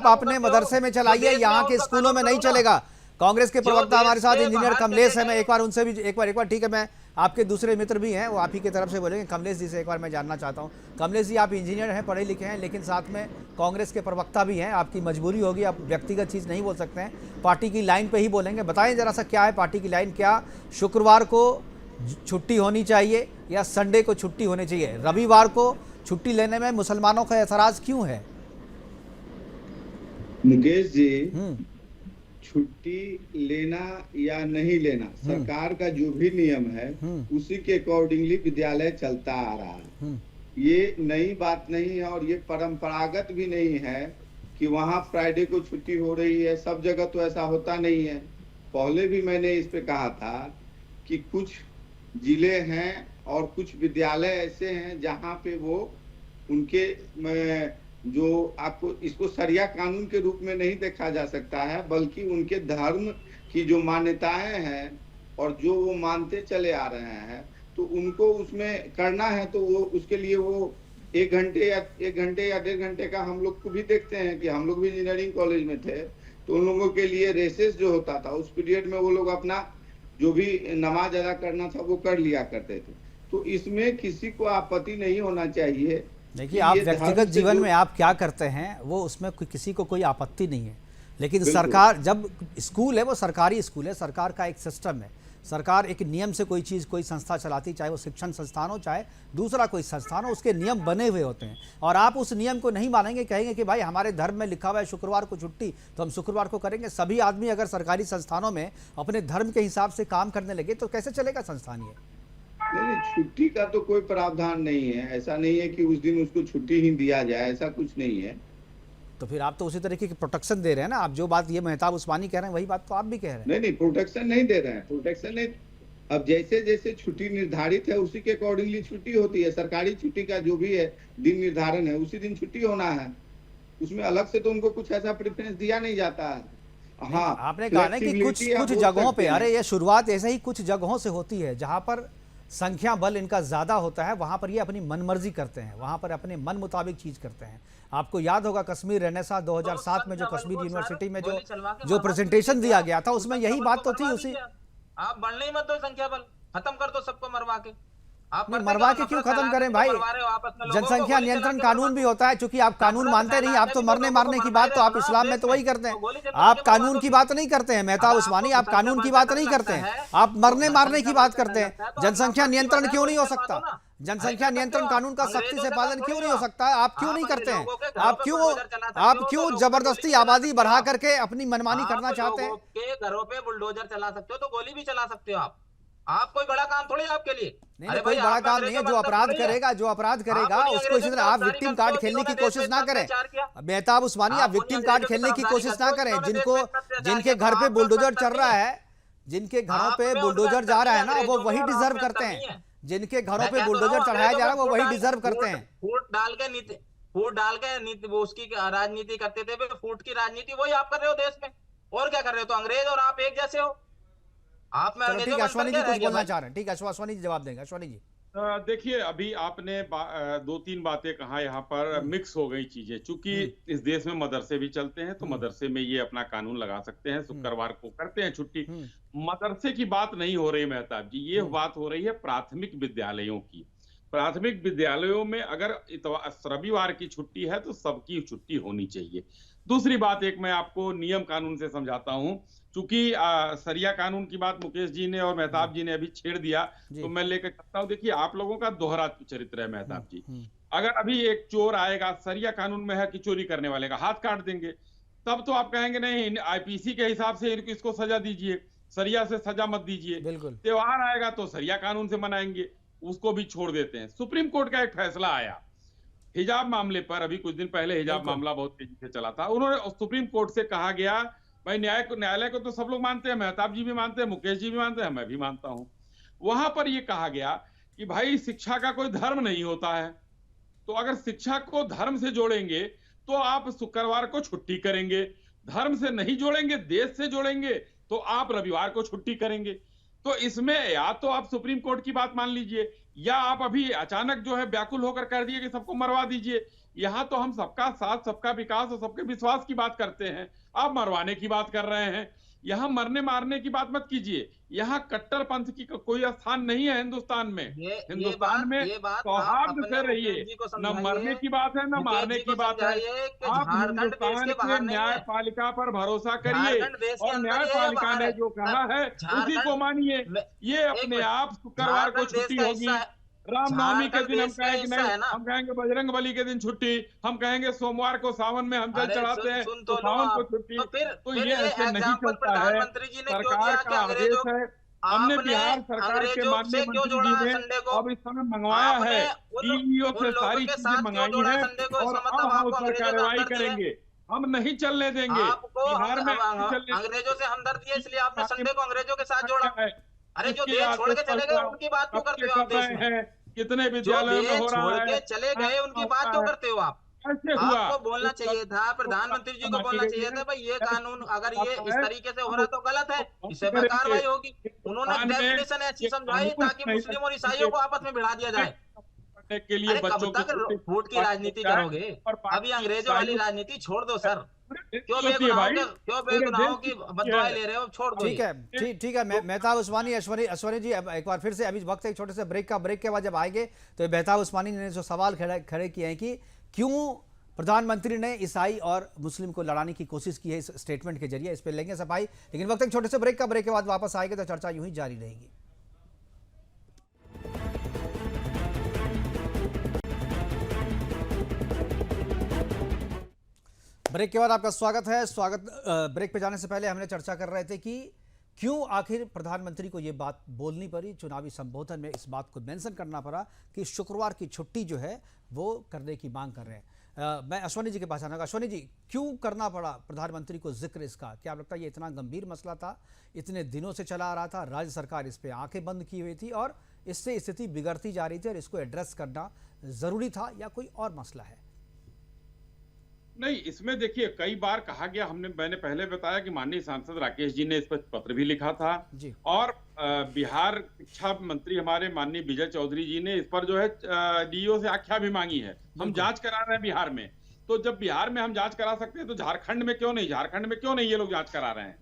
Speaker 1: अपने मदरसे में चलाइए, यहाँ के स्कूलों में नहीं चलेगा। कांग्रेस के प्रवक्ता
Speaker 6: देश
Speaker 1: हमारे साथ
Speaker 6: से
Speaker 1: इंजीनियर
Speaker 6: बाहर
Speaker 1: कमलेश
Speaker 6: चले
Speaker 1: है, मैं
Speaker 6: गए।
Speaker 1: एक बार उनसे भी एक बार ठीक है, मैं आपके दूसरे मित्र भी हैं, वो आप ही की तरफ से बोलेंगे। कमलेश जी से एक बार मैं जानना चाहता हूँ। कमलेश जी, आप इंजीनियर हैं, पढ़े लिखे हैं, लेकिन साथ में कांग्रेस के प्रवक्ता भी हैं, आपकी मजबूरी होगी, आप व्यक्तिगत चीज़ नहीं बोल सकते हैं, पार्टी की लाइन पे ही बोलेंगे। बताएं जरा सा, क्या है पार्टी की लाइन? क्या शुक्रवार को छुट्टी होनी चाहिए या संडे को छुट्टी होनी चाहिए? रविवार को छुट्टी लेने में मुसलमानों का ऐतराज़ क्यों है?
Speaker 7: मुकेश जी, छुट्टी लेना या नहीं लेना सरकार का जो भी नियम है उसी के अकॉर्डिंगली विद्यालय चलता आ रहा है। ये नई बात नहीं है और ये परंपरागत भी नहीं है कि वहाँ फ्राइडे को छुट्टी हो रही है। सब जगह तो ऐसा होता नहीं है। पहले भी मैंने इस पे कहा था कि कुछ जिले हैं और कुछ विद्यालय ऐसे हैं जहाँ पे वो उनके जो आपको इसको शरिया कानून के रूप में नहीं देखा जा सकता है, बल्कि उनके धर्म की जो मान्यताएं हैं और जो वो मानते चले आ रहे हैं, तो उनको उसमें करना है। तो वो उसके लिए वो 1 घंटे या 1.5 घंटे का हम लोग को भी देखते हैं कि हम लोग भी इंजीनियरिंग कॉलेज में थे, तो उन लोगों के लिए रेसेस जो होता था उस पीरियड में वो लोग अपना जो भी नमाज अदा करना था वो कर लिया करते थे। तो इसमें किसी को आपत्ति नहीं होना चाहिए।
Speaker 1: देखिए, आप व्यक्तिगत जीवन में आप क्या करते हैं वो उसमें किसी को कोई आपत्ति नहीं है, लेकिन सरकार, जब स्कूल है वो सरकारी स्कूल है, सरकार का एक सिस्टम है, सरकार एक नियम से कोई चीज़, कोई संस्था चलाती, चाहे वो शिक्षण संस्थान हो चाहे दूसरा कोई संस्थान हो, उसके नियम बने हुए होते हैं। और आप उस नियम को नहीं मानेंगे, कहेंगे कि भाई हमारे धर्म में लिखा हुआ है शुक्रवार को छुट्टी, तो हम शुक्रवार को करेंगे। सभी आदमी अगर सरकारी संस्थानों में अपने धर्म के हिसाब से काम करने लगे तो कैसे चलेगा संस्थान? ये
Speaker 7: नहीं, छुट्टी का तो कोई प्रावधान नहीं है। ऐसा नहीं है कि उस दिन उसको छुट्टी ही दिया जाए, ऐसा कुछ नहीं है।
Speaker 1: तो फिर आप तो उसी तरीके की प्रोटेक्शन दे रहे हैं ना। आप जो बात ये मेहताब उस्मानी कह रहे हैं वही बात तो आप भी कह रहे हैं।
Speaker 7: नहीं, प्रोटेक्शन नहीं दे रहे हैं। प्रोटेक्शन नहीं, अब जैसे जैसे छुट्टी निर्धारित है उसी के अकॉर्डिंगली छुट्टी होती है। सरकारी छुट्टी का जो भी है दिन निर्धारण है, उसी दिन छुट्टी होना है। उसमें अलग से तो उनको कुछ ऐसा प्रेफरेंस दिया नहीं जाता है। हाँ,
Speaker 1: आपने कहा ना कि कुछ जगहों पे, अरे ये शुरुआत ऐसे ही कुछ जगहों से होती है जहां पर संख्या बल इनका ज्यादा होता है, वहां पर ये अपनी मनमर्जी करते हैं, वहां पर अपने मन मुताबिक चीज करते हैं। आपको याद होगा कश्मीर रेनेसा 2007 में जो कश्मीर यूनिवर्सिटी में जो प्रेजेंटेशन दिया गया था, उसमें यही बात तो थी। उसी
Speaker 6: आप बढ़ने ही मत दो संख्या बल, खत्म कर दो सबको मरवा के। आप
Speaker 1: मरवा के क्यों खत्म करें भाई? जनसंख्या नियंत्रण कानून भी होता है, चूंकि आप कानून मानते नहीं, आप तो मरने मारने की बात तो आप इस्लाम में तो वही करते हैं। आप कानून की बात नहीं करते हैं मेहताब उस्मानी, आप कानून की बात नहीं करते हैं, आप मरने मारने की बात करते हैं। जनसंख्या नियंत्रण क्यों नहीं हो सकता? जनसंख्या नियंत्रण कानून का सख्ती से पालन क्यों नहीं हो सकता है? आप क्यों नहीं करते हैं? आप क्यों जबरदस्ती आबादी बढ़ा करके अपनी मनमानी करना चाहते हैं?
Speaker 6: घरों पे बुलडोजर चला सकते हो तो गोली भी चला सकते हो। आप कोई बड़ा काम थोड़ी आपके लिए।
Speaker 1: नहीं, कोई बड़ा काम नहीं है। जो अपराध करेगा उसको इसी तरह आप विक्टिम कार्ड खेलने की कोशिश ना करें। मेहताब उस्मानी, आप विक्टिम कार्ड खेलने की कोशिश ना करें। जिनके घर पे बुलडोजर चल रहा है, जिनके घरों पे बुलडोजर जा रहा है ना, वो वही डिजर्व करते हैं। जिनके घरों पे बुलडोजर चढ़ाया जा रहा है वो वही डिजर्व करते हैं।
Speaker 6: फूट डाल के नीति वो उसकी राजनीति करते थे, फूट की राजनीति वही आप कर रहे हो देश में। और क्या कर रहे हो? तो अंग्रेज और आप एक जैसे हो। आप में
Speaker 1: ठीक है, अश्वानी जी कुछ बोलना चाह रहे हैं। ठीक है, अश्वानी जी जवाब देंगे। अश्वानी जी
Speaker 5: देखिए, अभी आपने 2-3 बातें कहा, यहाँ पर मिक्स हो गई चीजें। चूंकि इस देश में मदरसे भी चलते हैं, तो मदरसे में ये अपना कानून लगा सकते हैं, शुक्रवार को करते हैं छुट्टी। मदरसे की बात नहीं हो रही मेहताब जी, ये बात हो रही है प्राथमिक विद्यालयों की। प्राथमिक विद्यालयों में अगर रविवार की छुट्टी है तो सबकी छुट्टी होनी चाहिए। दूसरी बात, एक मैं आपको नियम कानून से समझाता हूं। चूंकि सरिया कानून की बात मुकेश जी ने और मेहताब जी ने अभी छेड़ दिया, तो मैं लेकर चलता हूं। देखिए, आप लोगों का दोहरा चरित्र है मेहताब जी। अगर अभी एक चोर आएगा, सरिया कानून में है कि चोरी करने वाले का हाथ काट देंगे, तब तो आप कहेंगे नहीं, आईपीसी के हिसाब से इसको सजा दीजिए, सरिया से सजा मत दीजिए। त्योहार आएगा तो सरिया कानून से मनाएंगे, उसको भी छोड़ देते हैं। सुप्रीम कोर्ट का एक फैसला आया हिजाब मामले पर, अभी कुछ दिन पहले हिजाब मामला बहुत तेजी से चला था। उन्होंने सुप्रीम कोर्ट से कहा गया, भाई न्यायालय को तो सब लोग मानते हैं, मेहताब जी भी मानते हैं, मुकेश जी भी मानते हैं, मैं भी मानता हूं। वहां पर यह कहा गया कि भाई शिक्षा का कोई धर्म नहीं होता है, तो अगर शिक्षा को धर्म से जोड़ेंगे तो आप शुक्रवार को छुट्टी करेंगे, धर्म से नहीं जोड़ेंगे, देश से जोड़ेंगे तो आप रविवार को छुट्टी करेंगे। तो इसमें या तो आप सुप्रीम कोर्ट की बात मान लीजिए, या आप अभी अचानक जो है व्याकुल होकर कर दिए कि सबको मरवा दीजिए। यहां तो हम सबका साथ, सबका विकास और सबके विश्वास की बात करते हैं, आप मरवाने की बात कर रहे हैं। यहाँ मरने मारने की बात मत कीजिए। यहाँ कट्टरपंथ की कोई स्थान नहीं है हिंदुस्तान में। हिंदुस्तान में
Speaker 6: ये बात
Speaker 5: सौहार्द से
Speaker 6: मुकेश
Speaker 5: रहिए।
Speaker 6: जी को
Speaker 5: न
Speaker 6: समझाइए,
Speaker 5: मरने की बात है, न मारने की बात है। आप
Speaker 6: झारखंड देश
Speaker 5: हिंदुस्तान
Speaker 6: के
Speaker 5: के
Speaker 6: बाहर नहीं है।
Speaker 5: न्यायपालिका पर भरोसा करिए
Speaker 6: झारखंड देश के
Speaker 5: और
Speaker 6: अंदर ही है या
Speaker 5: न्यायपालिका
Speaker 6: बाहर
Speaker 5: ने
Speaker 6: है?
Speaker 5: जो कहा है उसी को मानिए। ये अपने आप शुक्रवार को
Speaker 6: झारखंड देश
Speaker 5: छुट्टी
Speaker 6: का
Speaker 5: होगी।
Speaker 6: हिस्सा है।
Speaker 5: रामनवमी के
Speaker 6: झारखंड
Speaker 5: दिन हम
Speaker 6: देश का
Speaker 5: कहेंगे
Speaker 6: हिस्सा
Speaker 5: नहीं,
Speaker 6: है ना।
Speaker 5: हम कहेंगे बजरंग बली के दिन छुट्टी, हम कहेंगे सोमवार को सावन में हम जल
Speaker 6: अरे
Speaker 5: चढ़ाते हैं
Speaker 6: सुन
Speaker 5: तो
Speaker 6: तो लो
Speaker 5: सावन को
Speaker 6: आप।
Speaker 5: छुट्टी।
Speaker 6: तो फिर
Speaker 5: ये
Speaker 6: ये
Speaker 5: ऐसे नहीं
Speaker 6: एग्जाम्पल
Speaker 5: चलता है।
Speaker 6: प्रधानमंत्री जी ने क्यों
Speaker 5: सरकार
Speaker 6: दिया
Speaker 5: का
Speaker 6: कि
Speaker 5: आदेश है। हमने
Speaker 6: आपने
Speaker 5: बिहार सरकार के
Speaker 6: अंग्रेजों
Speaker 5: माननीय
Speaker 6: से क्यों
Speaker 5: मंत्री
Speaker 6: जोड़ा
Speaker 5: जी ने
Speaker 6: संडे को?
Speaker 5: अब इस समय मंगवाया
Speaker 6: आपने
Speaker 5: है, डीईओ
Speaker 6: उन
Speaker 5: से
Speaker 6: लोगों
Speaker 5: सारी
Speaker 6: के
Speaker 5: चीजें
Speaker 6: साथ क्यों
Speaker 5: मंगाई
Speaker 6: जोड़ा
Speaker 5: हैं
Speaker 6: संडे को?
Speaker 5: और
Speaker 6: इसका
Speaker 5: अब
Speaker 6: मतलब
Speaker 5: हम
Speaker 6: आपको
Speaker 5: उस पर
Speaker 6: अंग्रेजों से
Speaker 5: कार्रवाई
Speaker 6: हमदर्दी है।
Speaker 5: करेंगे। हम नहीं चलने देंगे
Speaker 6: आपको
Speaker 5: बिहार में, नहीं चलने
Speaker 6: अंग्रेजों से हमदर्दी है, इसलिए आपने
Speaker 5: देंगे।
Speaker 6: संडे को अंग्रेजों के साथ जोड़ा।
Speaker 5: है
Speaker 6: अरे जो
Speaker 5: इसके
Speaker 6: देश छोड़ के
Speaker 5: आदेश
Speaker 6: चले
Speaker 5: पर
Speaker 6: गए उनकी बात क्यों
Speaker 5: कब
Speaker 6: करते
Speaker 5: के
Speaker 6: हो आप देश
Speaker 5: समय
Speaker 6: में?
Speaker 5: है, कितने
Speaker 6: जो
Speaker 5: विद्यालयों में
Speaker 6: देश
Speaker 5: हो रहा
Speaker 6: छोड़
Speaker 5: है,
Speaker 6: के चले गए उनकी बात क्यों करते हो आप?
Speaker 5: कैसे हुआ?
Speaker 6: आपको बोलना चाहिए था, प्रधानमंत्री जी को बोलना चाहिए था भाई ये कानून अगर ये इस तरीके से हो रहा तो गलत है, इस पे कार्रवाई होगी। उन्होंने डेफिनेशन ऐसी समझाई ताकि मुस्लिम और ईसाइयों को आपस में भिड़ा दिया जाए।
Speaker 5: के लिए
Speaker 6: अरे कब
Speaker 5: बच्चों
Speaker 6: तक फूट की राजनीति करोगे? अभी अंग्रेजों वाली राजनीति छोड़ दो सर। क्यों बेगुनाहों की बददुआएं ले रहे हो? छोड़ दो।
Speaker 1: ठीक है, ठीक है। मेहताब उस्मानी, अश्वनी जी, अब एक बार फिर से, अभी वक्त एक छोटे से ब्रेक के बाद जब आएंगे तो मेहताब उस्मानी ने जो सवाल खड़े किए हैं कि क्यों प्रधानमंत्री ने ईसाई और मुस्लिम को लड़ाने की कोशिश की है इस स्टेटमेंट के जरिए, इस पर लेंगे सफाई। लेकिन वक्त एक छोटे से ब्रेक के बाद वापस आएंगे तो चर्चा यूं ही जारी रहेगी। ब्रेक के बाद आपका स्वागत है। ब्रेक पे जाने से पहले हमने चर्चा कर रहे थे कि क्यों आखिर प्रधानमंत्री को ये बात बोलनी पड़ी, चुनावी संबोधन में इस बात को मेंशन करना पड़ा कि शुक्रवार की छुट्टी जो है वो करने की मांग कर रहे हैं। मैं अश्वनी जी के पास आना। अश्वनी जी, क्यों करना पड़ा प्रधानमंत्री को जिक्र इसका? क्या लगता है ये इतना गंभीर मसला था, इतने दिनों से चला आ रहा था, राज्य सरकार इस पर आंखें बंद की हुई थी और इससे स्थिति बिगड़ती जा रही थी और इसको एड्रेस करना जरूरी था, या कोई और मसला है?
Speaker 5: नहीं, इसमें देखिए कई बार कहा गया, मैंने पहले बताया कि माननीय सांसद राकेश जी ने इस पर पत्र भी लिखा था
Speaker 1: जी।
Speaker 5: और बिहार शिक्षा मंत्री हमारे माननीय विजय चौधरी जी ने इस पर जो है डीईओ से आख्या भी मांगी है। हम जांच करा रहे हैं बिहार में, तो जब बिहार में हम जांच करा सकते हैं तो झारखंड में क्यों नहीं ये लोग जांच करा रहे हैं?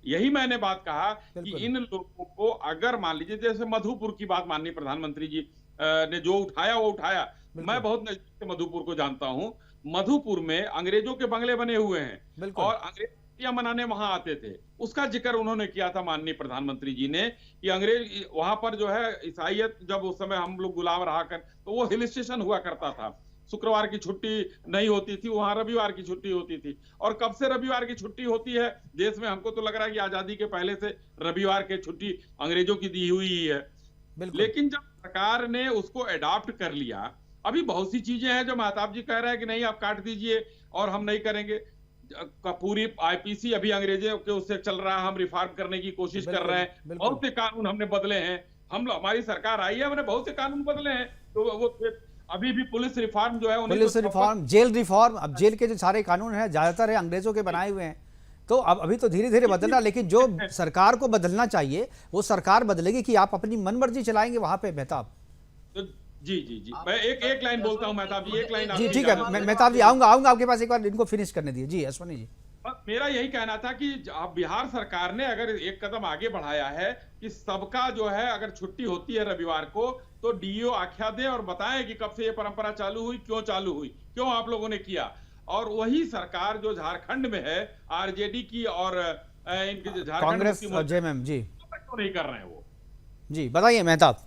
Speaker 5: यही मैंने बात कहा कि इन लोगों को अगर मान लीजिए जैसे मधुपुर की बात माननीय प्रधानमंत्री जी ने जो उठाया वो उठाया, मैं बहुत नजदीक से मधुपुर को जानता हूं। मधुपुर में अंग्रेजों के बंगले बने हुए हैं और अंग्रेज छुट्टियां मनाने वहां आते थे। उसका जिक्र उन्होंने किया था माननीय प्रधानमंत्री जी ने कि अंग्रेज वहां पर जो है ईसाइयत, जब उस समय हम लोग गुलाम रहा कर तो वो हिल स्टेशन हुआ करता था, शुक्रवार की छुट्टी नहीं होती थी वहां, रविवार की छुट्टी होती थी। और कब से रविवार की छुट्टी होती है देश में? हमको तो लग रहा है कि आजादी के पहले से रविवार की छुट्टी अंग्रेजों की दी हुई है। लेकिन जब सरकार ने उसको अडॉप्ट कर लिया, अभी बहुत सी चीजें हैं जो महताब जी कह रहे हैं कि नहीं आप काट दीजिए और हम नहीं करेंगे। पूरी आईपीसी अभी अंग्रेजों के उससे चल रहा है, हम रिफॉर्म करने की कोशिश कर रहे हैं। बहुत से कानून हमने बदले हैं, हमारी सरकार आई है, हमने बहुत से कानून बदले हैं। तो वो अभी भी पुलिस रिफॉर्म जो है,
Speaker 1: पुलिस रिफॉर्म, जेल रिफॉर्म, अब जेल के जो सारे कानून हैं ज्यादातर है अंग्रेजों के बनाए हुए हैं, तो अब अभी तो धीरे धीरे बदलना। लेकिन जो सरकार को बदलना चाहिए वो सरकार बदलेगी कि आप अपनी मनमर्जी चलाएंगे वहां पे? मेहताब
Speaker 5: जी जी जी, मैं एक लाइन बोलता हूं मेहताब जी, एक लाइन।
Speaker 1: जी ठीक है मेहताब जी, आऊंगा आपके पास, एक बार इनको फिनिश करने दिए। जी अश्वनी जी,
Speaker 5: मेरा यही कहना था कि आप बिहार सरकार ने अगर एक कदम आगे बढ़ाया है कि सबका जो है अगर छुट्टी होती है रविवार को तो डीईओ आख्या दे और बताएं कि कब से ये परंपरा चालू हुई, क्यों चालू हुई, क्यों आप लोगों ने किया। और वही सरकार जो झारखंड में है आरजेडी की और इनकी
Speaker 1: कांग्रेस जेएमएम जी
Speaker 5: क्यों नहीं कर रहे हैं वो?
Speaker 1: जी बताइए मेहताब।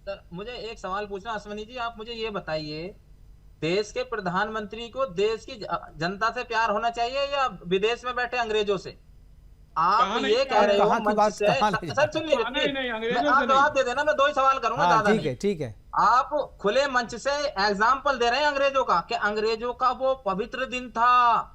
Speaker 6: सर मुझे एक सवाल पूछना, अश्वनी जी आप मुझे ये बताइए, देश के प्रधानमंत्री को देश की जनता से प्यार होना चाहिए या विदेश में बैठे अंग्रेजों से? आप ये कह रहे हो मंच से, सर सुन लीजिए, आप जवाब दे देना, मैं दो ही सवाल करूंगा दादा।
Speaker 1: ठीक है।
Speaker 6: आप खुले मंच से एग्जाम्पल दे रहे हैं अंग्रेजों का कि अंग्रेजों का वो पवित्र दिन था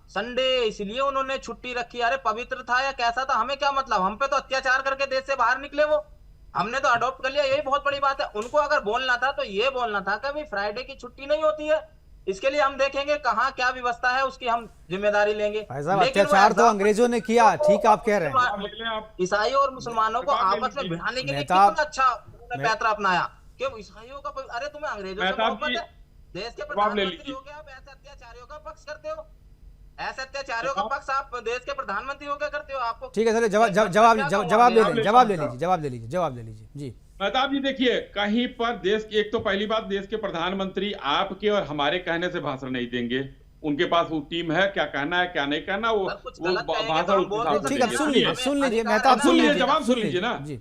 Speaker 6: संडे, इसलिए उन्होंने छुट्टी रखी। अरे पवित्र था या कैसा था हमें क्या मतलब, हम पे तो अत्याचार करके देश से बाहर निकले वो, हमने तो अडॉप्ट कर लिया, यही बहुत बड़ी बात है। उनको अगर बोलना था तो ये बोलना था कि भाई फ्राइडे की छुट्टी नहीं होती है, इसके लिए हम देखेंगे कहाँ क्या व्यवस्था है, उसकी हम जिम्मेदारी लेंगे।
Speaker 1: अत्याचार तो अंग्रेजों ने किया, ठीक आप कह रहे हैं।
Speaker 6: ईसाइयों और मुसलमानों को आपस में भिड़ाने के लिए कितना अच्छा पैतरा अपनाया कि ईसाइयों का, अरे तुम्हें अंग्रेजों से मोहब्बत है, देश के प्रधानमंत्री हो गए आप ऐसे अत्याचारियों का पक्ष करते हो। ऐसे अत्याचारियों का पक्ष आप देश के प्रधानमंत्री होकर करते हो। आपको
Speaker 1: ठीक है सर, जवाब ले लीजिए जी।
Speaker 5: मेहताब जी देखिए, कहीं पर देश की, एक तो पहली बात, देश के प्रधानमंत्री आपके और हमारे कहने से भाषण नहीं देंगे। उनके पास वो टीम है, क्या कहना है क्या नहीं कहना, वो भाषण
Speaker 1: ठीक है, सुन लीजिए मेहताब,
Speaker 5: सुन लीजिए, जवाब सुन लीजिए ना
Speaker 1: जी।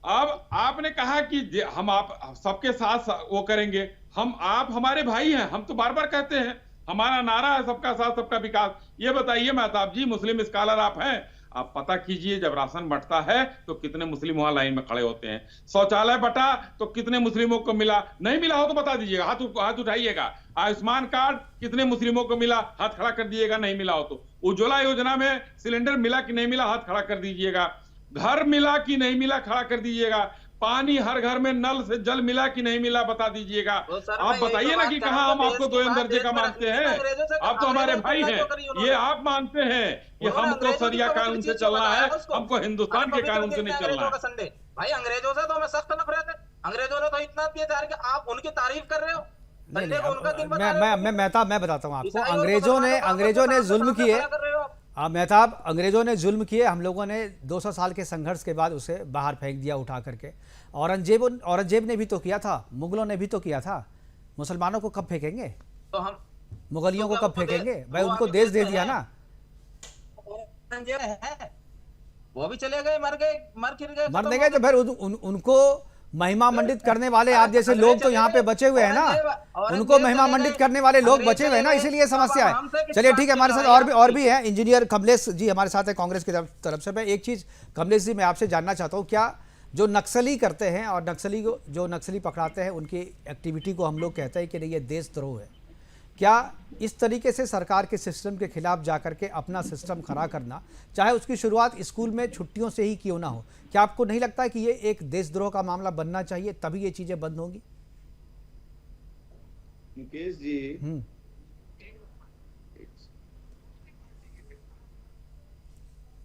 Speaker 5: अब आपने कहा कि हम आप सबके साथ वो करेंगे, आप हमारे भाई हैं, हम तो बार बार कहते हैं, हमारा नारा है सबका साथ सबका विकास। ये बताइए मेहताब जी, मुस्लिम स्कॉलर आप हैं, आप पता कीजिए जब राशन बंटता है तो कितने मुस्लिम वहां लाइन में खड़े होते हैं। शौचालय बटा तो कितने मुस्लिमों को मिला, नहीं मिला हो तो बता दीजिएगा, हाथ उठाइएगा। आयुष्मान कार्ड कितने मुस्लिमों को मिला, हाथ खड़ा कर दीजिएगा, नहीं मिला हो तो। उज्ज्वला योजना में सिलेंडर मिला कि नहीं मिला, हाथ खड़ा कर दीजिएगा। घर मिला कि नहीं मिला, खड़ा कर दीजिएगा। पानी हर घर में नल से जल मिला कि नहीं मिला, बता दीजिएगा। आप बताइए ना कि कहाँ हम आपको दोयम दर्जे का मानते हैं। आप तो हमारे भाई हैं, ये आप मानते हैं कि हमको शरिया कानून से चलना है, हमको हिंदुस्तान के कानून से नहीं चलना है।
Speaker 6: भाई अंग्रेजों से तो हमें सख्त नफरत है। अंग्रेजों ने तो इतना अत्याचार किया, आप उनकी तारीफ कर रहे हो।
Speaker 1: मैं मेहताब, मैं बताता हूँ आपको, अंग्रेजों ने जुल्म किए। मेहताब, अंग्रेजों ने जुल्म किए, हम लोगों ने 200 साल के संघर्ष के बाद उसे बाहर फेंक दिया उठा करके। औरंगजेब ने भी तो किया था, मुगलों ने भी तो किया था। मुसलमानों को कब फेंकेंगे,
Speaker 6: तो हम
Speaker 1: मुगलियों को कब फेंकेंगे भाई? उनको देश दे दिया ना।
Speaker 6: वो भी चले गए, मर गए,
Speaker 1: मरने गए तो फिर उनको महिमा मंडित करने वाले आप जैसे लोग तो यहाँ पे बचे हुए हैं ना, उनको महिमा मंडित करने वाले लोग बचे हुए हैं ना, इसीलिए समस्या है। चलिए ठीक है, हमारे साथ और भी है, इंजीनियर कमलेश जी हमारे साथ है कांग्रेस की तरफ से। मैं एक चीज कमलेश जी मैं आपसे जानना चाहता हूँ, क्या जो नक्सली करते हैं और नक्सली पकड़ाते हैं उनकी एक्टिविटी को हम लोग कहते हैं कि नहीं ये देशद्रोह है, क्या इस तरीके से सरकार के सिस्टम के खिलाफ जाकर के अपना सिस्टम खड़ा करना, चाहे उसकी शुरुआत स्कूल में छुट्टियों से ही क्यों ना हो, क्या आपको नहीं लगता है कि ये एक देशद्रोह का मामला बनना चाहिए, तभी ये चीजें बंद होंगी?
Speaker 7: मुकेश जी,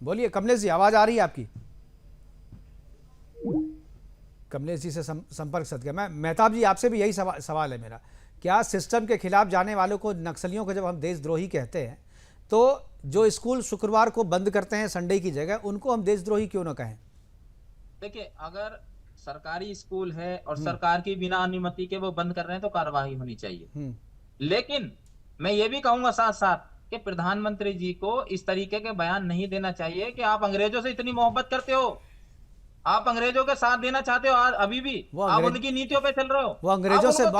Speaker 1: बोलिए कमलेश जी, आवाज आ रही है आपकी? कमलेश जी से संपर्क सद गया। मैं मेहताब जी आपसे भी यही सवाल है मेरा, क्या सिस्टम के खिलाफ जाने वालों को, नक्सलियों को जब हम देशद्रोही कहते हैं तो जो स्कूल शुक्रवार को बंद करते हैं संडे की जगह, उनको हम देशद्रोही क्यों ना कहें?
Speaker 6: देखिए, अगर सरकारी स्कूल है और सरकार की बिना अनुमति के वो बंद कर रहे हैं तो कार्रवाई होनी चाहिए। लेकिन मैं ये भी कहूंगा साथ साथ कि प्रधानमंत्री जी को इस तरीके के बयान नहीं देना चाहिए कि आप अंग्रेजों से इतनी मोहब्बत करते हो, आप अंग्रेजों के साथ देना चाहते हो, अभी भी आप उनकी नीतियों पे चल रहे हो।
Speaker 1: वो अंग्रेजों से ये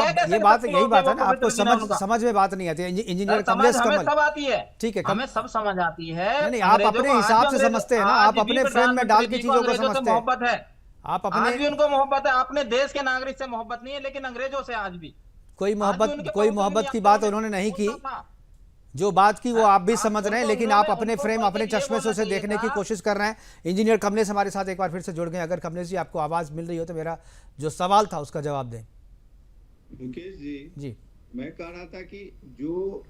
Speaker 1: बात, यही बात है ना, आपको समझ में बात नहीं आती। इंजीनियर कमलेश कमल,
Speaker 6: सब आती है,
Speaker 1: ठीक है,
Speaker 6: हमें सब समझ आती है।
Speaker 1: नहीं, आप अपने हिसाब से समझते हैं ना, आप अपने फ्रेम में डाल के चीजों को समझते हैं।
Speaker 6: मोहब्बत है,
Speaker 1: आप अपने,
Speaker 6: आज भी उनको मोहब्बत है, अपने देश के नागरिक से मोहब्बत नहीं है, लेकिन अंग्रेजों से आज भी
Speaker 1: कोई मोहब्बत की बात उन्होंने नहीं की। जो बात की वो आप भी समझ रहे हैं, लेकिन आप अपने फ्रेम, अपने चश्मे से उसे देखने की कोशिश कर रहे हैं। इंजीनियर कमलेश हमारे साथ एक बार फिर से जुड़ गए। अगर कमलेश जी आपको आवाज मिल रही हो तो मेरा जो सवाल था उसका जवाब दें।
Speaker 7: मुकेश जी,
Speaker 1: जी
Speaker 7: मैं कह रहा था कि जो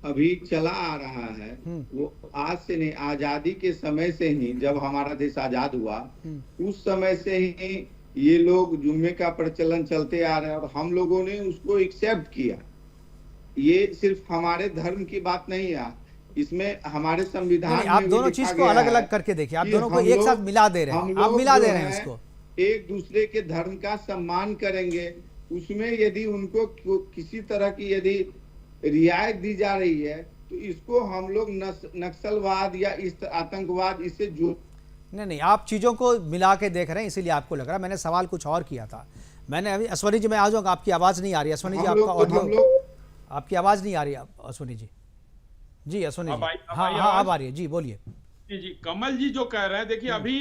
Speaker 7: अभी चला आ रहा है वो आज से नहीं, आजादी के समय से ही, जब हमारा देश आजाद हुआ उस समय से ही ये लोग जुम्मे का प्रचलन चलते आ रहे हैं और हम लोगों ने उसको एक्सेप्ट किया। ये सिर्फ हमारे धर्म की बात नहीं है, इसमें हमारे संविधान में
Speaker 1: आप दोनों चीज को अलग अलग करके देखिए, आप दोनों को एक साथ मिला दे रहे हैं, आप मिला दे रहे हैं उसको।
Speaker 7: एक दूसरे के धर्म का सम्मान करेंगे, उसमें यदि उनको किसी तरह की यदि रियायत दी जा रही है तो इसको हम लोग नक्सलवाद या इस आतंकवाद इससे जोड़
Speaker 1: नहीं, आप चीजों को मिला के देख रहे हैं, इसीलिए आपको लग रहा है। मैंने सवाल कुछ और किया था। मैंने अभी, अश्वनी जी मैं आ जाऊंगा, आपकी आवाज नहीं आ रही। अश्वनी जी आपका ऑडियो, आपकी आवाज नहीं आ रही अश्वनी जी। जी अश्वनी जी, हाँ अब आ रही है जी, बोलिए।
Speaker 5: जी कमल जी जो कह रहे हैं, देखिए अभी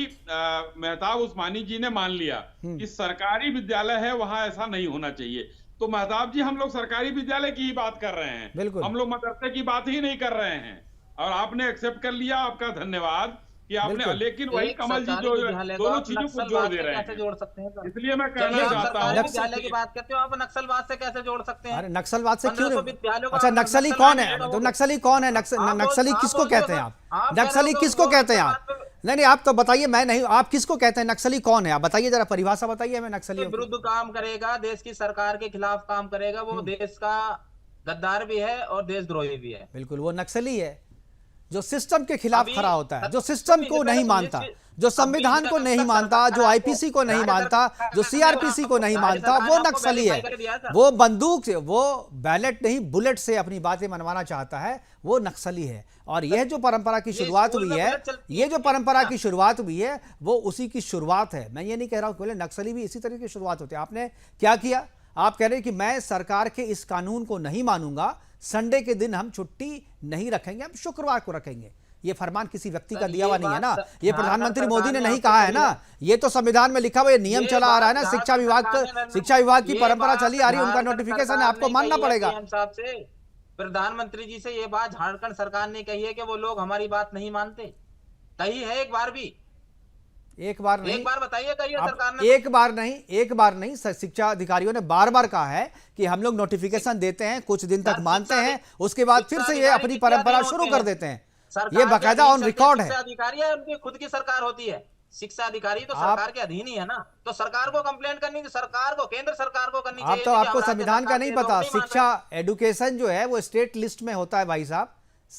Speaker 5: मेहताब उस्मानी जी ने मान लिया कि सरकारी विद्यालय है वहां ऐसा नहीं होना चाहिए। तो मेहताब जी, हम लोग सरकारी विद्यालय की ही बात कर रहे हैं,
Speaker 1: बिल्कुल, हम
Speaker 5: लोग मदरसे की बात ही नहीं कर रहे हैं, और आपने एक्सेप्ट कर लिया, आपका धन्यवाद कि आपने। लेकिन वही कमल जी जो दोनों चीजों को जोड़ दे रहे हैं,
Speaker 6: जोड़ सकते हैं,
Speaker 5: इसलिए मैं कहना चाहता हूँ,
Speaker 6: विद्यालय की बात करते हो आप, नक्सलवाद से कैसे जोड़ सकते हैं?
Speaker 1: अरे नक्सलवाद से क्यों नहीं? अच्छा, नक्सली कौन है? तो नक्सली कौन है? नक्सली किसको कहते हैं आप? नक्सली किसको कहते हैं आप? नहीं, आप तो बताइए, मैं नहीं, आप किसको कहते हैं? नक्सली कौन है आप बताइए, जरा परिभाषा बताइए हमें। नक्सली
Speaker 6: विरुद्ध काम करेगा, देश की सरकार के खिलाफ काम करेगा, वो देश का गद्दार भी है और देशद्रोही भी है।
Speaker 1: बिल्कुल, वो नक्सली है। जो सिस्टम के खिलाफ
Speaker 6: अभी
Speaker 1: खड़ा होता है, जो सिस्टम को नहीं मानता, जो संविधान को नहीं मानता, जो आईपीसी को नहीं मानता, जो सीआरपीसी को नहीं मानता, वो नक्सली है। वो बंदूक से, वो बैलेट नहीं बुलेट से अपनी बातें मनवाना चाहता है, वो नक्सली है। और यह जो परंपरा की शुरुआत हुई है, ये जो परंपरा की शुरुआत हुई है, वो उसी की शुरुआत है। मैं ये नहीं कह रहा हूं कि बोले नक्सली भी इसी तरह की शुरुआत होती है। आपने क्या किया? आप कह रहे हैं कि मैं सरकार के इस कानून को नहीं मानूंगा, संडे के दिन हम छुट्टी नहीं रखेंगे, हम शुक्रवार को रखेंगे। ये फरमान किसी व्यक्ति का दिया हुआ नहीं है ना, ये प्रधानमंत्री मोदी ने नहीं कहा है ना, ये तो संविधान में लिखा हुआ ये नियम चला आ रहा है ना। शिक्षा विभाग की परंपरा चली आ रही है, उनका नोटिफिकेशन है, आपको मानना पड़ेगा।
Speaker 6: प्रधानमंत्री जी से ये बात झारखंड सरकार ने कही है कि वो लोग हमारी बात नहीं मानते, कही है एक बार भी?
Speaker 1: एक बार नहीं,
Speaker 6: एक बार बताइए कहिए सरकार ने।
Speaker 1: एक बार नहीं, शिक्षा अधिकारियों ने बार बार कहा है कि हम लोग नोटिफिकेशन देते हैं, कुछ दिन तक मानते हैं, उसके बाद फिर से ये अपनी परंपरा शुरू कर देते हैं। ये बाकायदा ऑन रिकॉर्ड है।
Speaker 6: अधिकारी है, उनकी खुद की सरकार होती है, शिक्षा अधिकारी तो सरकार के अधीन ही है ना। तो सरकार को कंप्लेंट करनी चाहिए, सरकार को, केंद्र सरकार को करनी चाहिए।
Speaker 1: तो आपको संविधान का नहीं पता, शिक्षा एडुकेशन जो है वो स्टेट लिस्ट में होता है भाई साहब,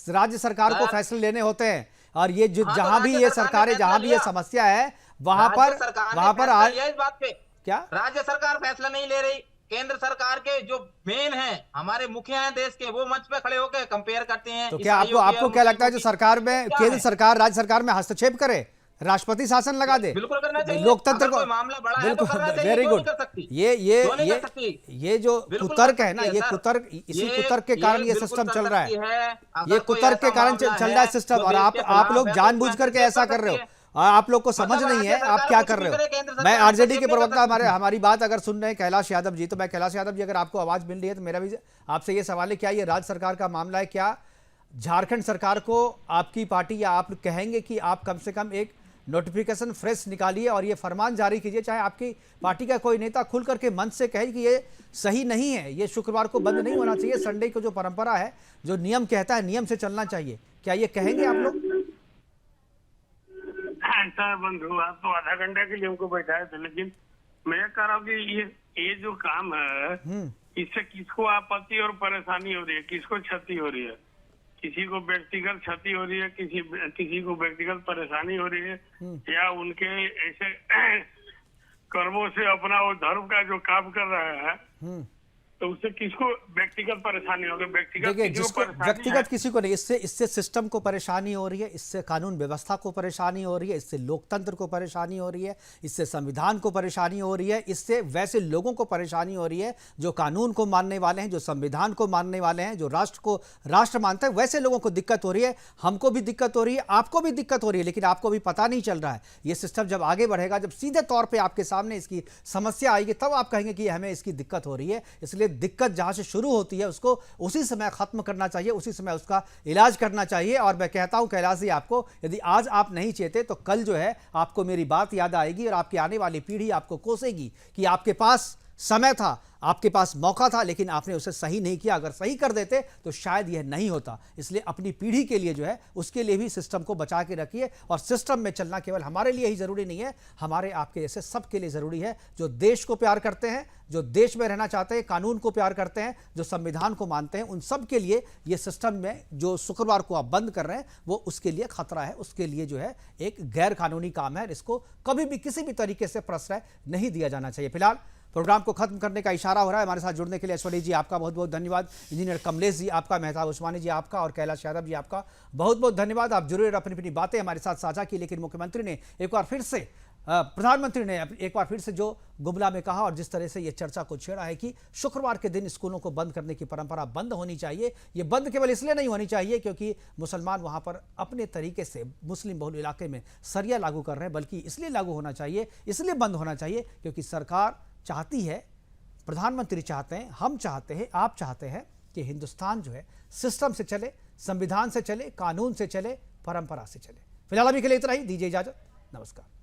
Speaker 1: राज्य सरकार को फैसले लेने होते हैं। और ये जहां भी ये सरकारें, जहां भी ये समस्या है, वहां पर आज
Speaker 6: इस बात पे
Speaker 1: क्या
Speaker 6: राज्य सरकार फैसला नहीं ले रही, केंद्र सरकार के जो मेन है, हमारे मुखिया हैं देश के, वो मंच पे खड़े होकर कंपेयर करते हैं।
Speaker 1: तो क्या आपको क्या लगता है जो सरकार में, केंद्र सरकार राज्य सरकार में हस्तक्षेप करे, राष्ट्रपति शासन लगा दे?
Speaker 6: बिल्कुल करना चाहिए।
Speaker 1: लोकतंत्र को
Speaker 6: मामला बड़ा है तो करना चाहिए,
Speaker 1: वेरी गुड। ये जो कुतर्क है ना, ये कुतर्क, इसी कुतर्क के कारण ये सिस्टम चल रहा है, ये कुतर्क के कारण चल रहा है सिस्टम। और आप लोग जानबूझ करके ऐसा कर रहे हो, आप लोग को समझ नहीं है आप क्या कर रहे हो। मैं आरजेडी के प्रवक्ता, हमारी बात अगर सुन रहे हैं कैलाश यादव जी, तो मैं कैलाश यादव जी, अगर आपको आवाज मिल रही है तो मेरा भी आपसे ये सवाल है, क्या ये राज्य सरकार का मामला है? क्या झारखंड सरकार को आपकी पार्टी या आप कहेंगे कि आप कम से कम एक नोटिफिकेशन फ्रेश निकालिए और ये फरमान जारी कीजिए, चाहे आपकी पार्टी का कोई नेता खुल करके मंच से कहे कि ये सही नहीं है, ये शुक्रवार को बंद नहीं होना चाहिए, संडे को जो परंपरा है, जो नियम कहता है, नियम से चलना चाहिए, क्या ये कहेंगे आप लोग?
Speaker 4: ऐसा बंद हुआ तो आधा घंटा के लिए हमको बैठाए थे, लेकिन मैं कह रहा हूँ कि ये जो काम है, इससे किसको आपत्ति और परेशानी हो रही है, किसको क्षति हो रही है? किसी को व्यक्तिगत क्षति हो रही है, किसी को व्यक्तिगत परेशानी हो रही है, या उनके ऐसे कर्मों से अपना वो धर्म का जो काम कर रहे हैं, तो उससे किसको व्यक्तिगत परेशानी होगी?
Speaker 1: व्यक्तिगत किसी को नहीं, इससे सिस्टम को परेशानी हो रही है, इससे कानून व्यवस्था को परेशानी हो रही है, इससे लोकतंत्र को परेशानी हो रही है, इससे संविधान को परेशानी हो रही है, इससे वैसे लोगों को परेशानी हो रही है जो कानून को मानने वाले हैं, जो संविधान को मानने वाले हैं, जो राष्ट्र को राष्ट्र मानते हैं, वैसे लोगों को दिक्कत हो रही है। हमको भी दिक्कत हो रही है, आपको भी दिक्कत हो रही है, लेकिन आपको भी पता नहीं चल रहा है। ये सिस्टम जब आगे बढ़ेगा, जब सीधे तौर पर आपके सामने इसकी समस्या आएगी, तब आप कहेंगे कि हमें इसकी दिक्कत हो रही है। इसलिए दिक्कत जहां से शुरू होती है उसको उसी समय खत्म करना चाहिए, उसी समय उसका इलाज करना चाहिए। और मैं कहता हूं कैलाश जी, आपको यदि आज आप नहीं चेते तो कल जो है आपको मेरी बात याद आएगी और आपकी आने वाली पीढ़ी आपको कोसेगी कि आपके पास समय था, आपके पास मौका था, लेकिन आपने उसे सही नहीं किया। अगर सही कर देते तो शायद यह नहीं होता। इसलिए अपनी पीढ़ी के लिए जो है उसके लिए भी सिस्टम को बचा के रखिए। और सिस्टम में चलना केवल हमारे लिए ही जरूरी नहीं है, हमारे आपके जैसे सबके लिए जरूरी है, जो देश को प्यार करते हैं, जो देश में रहना चाहते हैं, कानून को प्यार करते हैं, जो संविधान को मानते हैं, उन सब के लिए ये सिस्टम में जो शुक्रवार को आप बंद कर रहे हैं वो उसके लिए खतरा है, उसके लिए जो है एक गैर कानूनी काम है। इसको कभी भी किसी भी तरीके से प्रश्रय नहीं दिया जाना चाहिए। फिलहाल प्रोग्राम को खत्म करने का इशारा हो रहा है। हमारे साथ जुड़ने के लिए ऐश्वर्या जी आपका बहुत बहुत धन्यवाद, इंजीनियर कमलेश जी आपका, मेहताब उस्मानी जी आपका और कैलाश यादव जी आपका बहुत बहुत धन्यवाद। आप जरूर अपनी अपनी बातें हमारे साथ साझा की, लेकिन मुख्यमंत्री ने एक बार फिर से, प्रधानमंत्री ने एक बार फिर से जो गुमला में कहा और जिस तरह से ये चर्चा को छेड़ा है कि शुक्रवार के दिन स्कूलों को बंद करने की परंपरा बंद होनी चाहिए। ये बंद केवल इसलिए नहीं होनी चाहिए क्योंकि मुसलमान वहां पर अपने तरीके से मुस्लिम बहुल इलाके में सरिया लागू कर रहे हैं, बल्कि इसलिए लागू होना चाहिए, इसलिए बंद होना चाहिए क्योंकि सरकार चाहती है, प्रधानमंत्री चाहते हैं, हम चाहते हैं, आप चाहते हैं कि हिंदुस्तान जो है सिस्टम से चले, संविधान से चले, कानून से चले, परंपरा से चले। फिलहाल अभी के लिए इतना ही, दीजिए इजाजत, नमस्कार।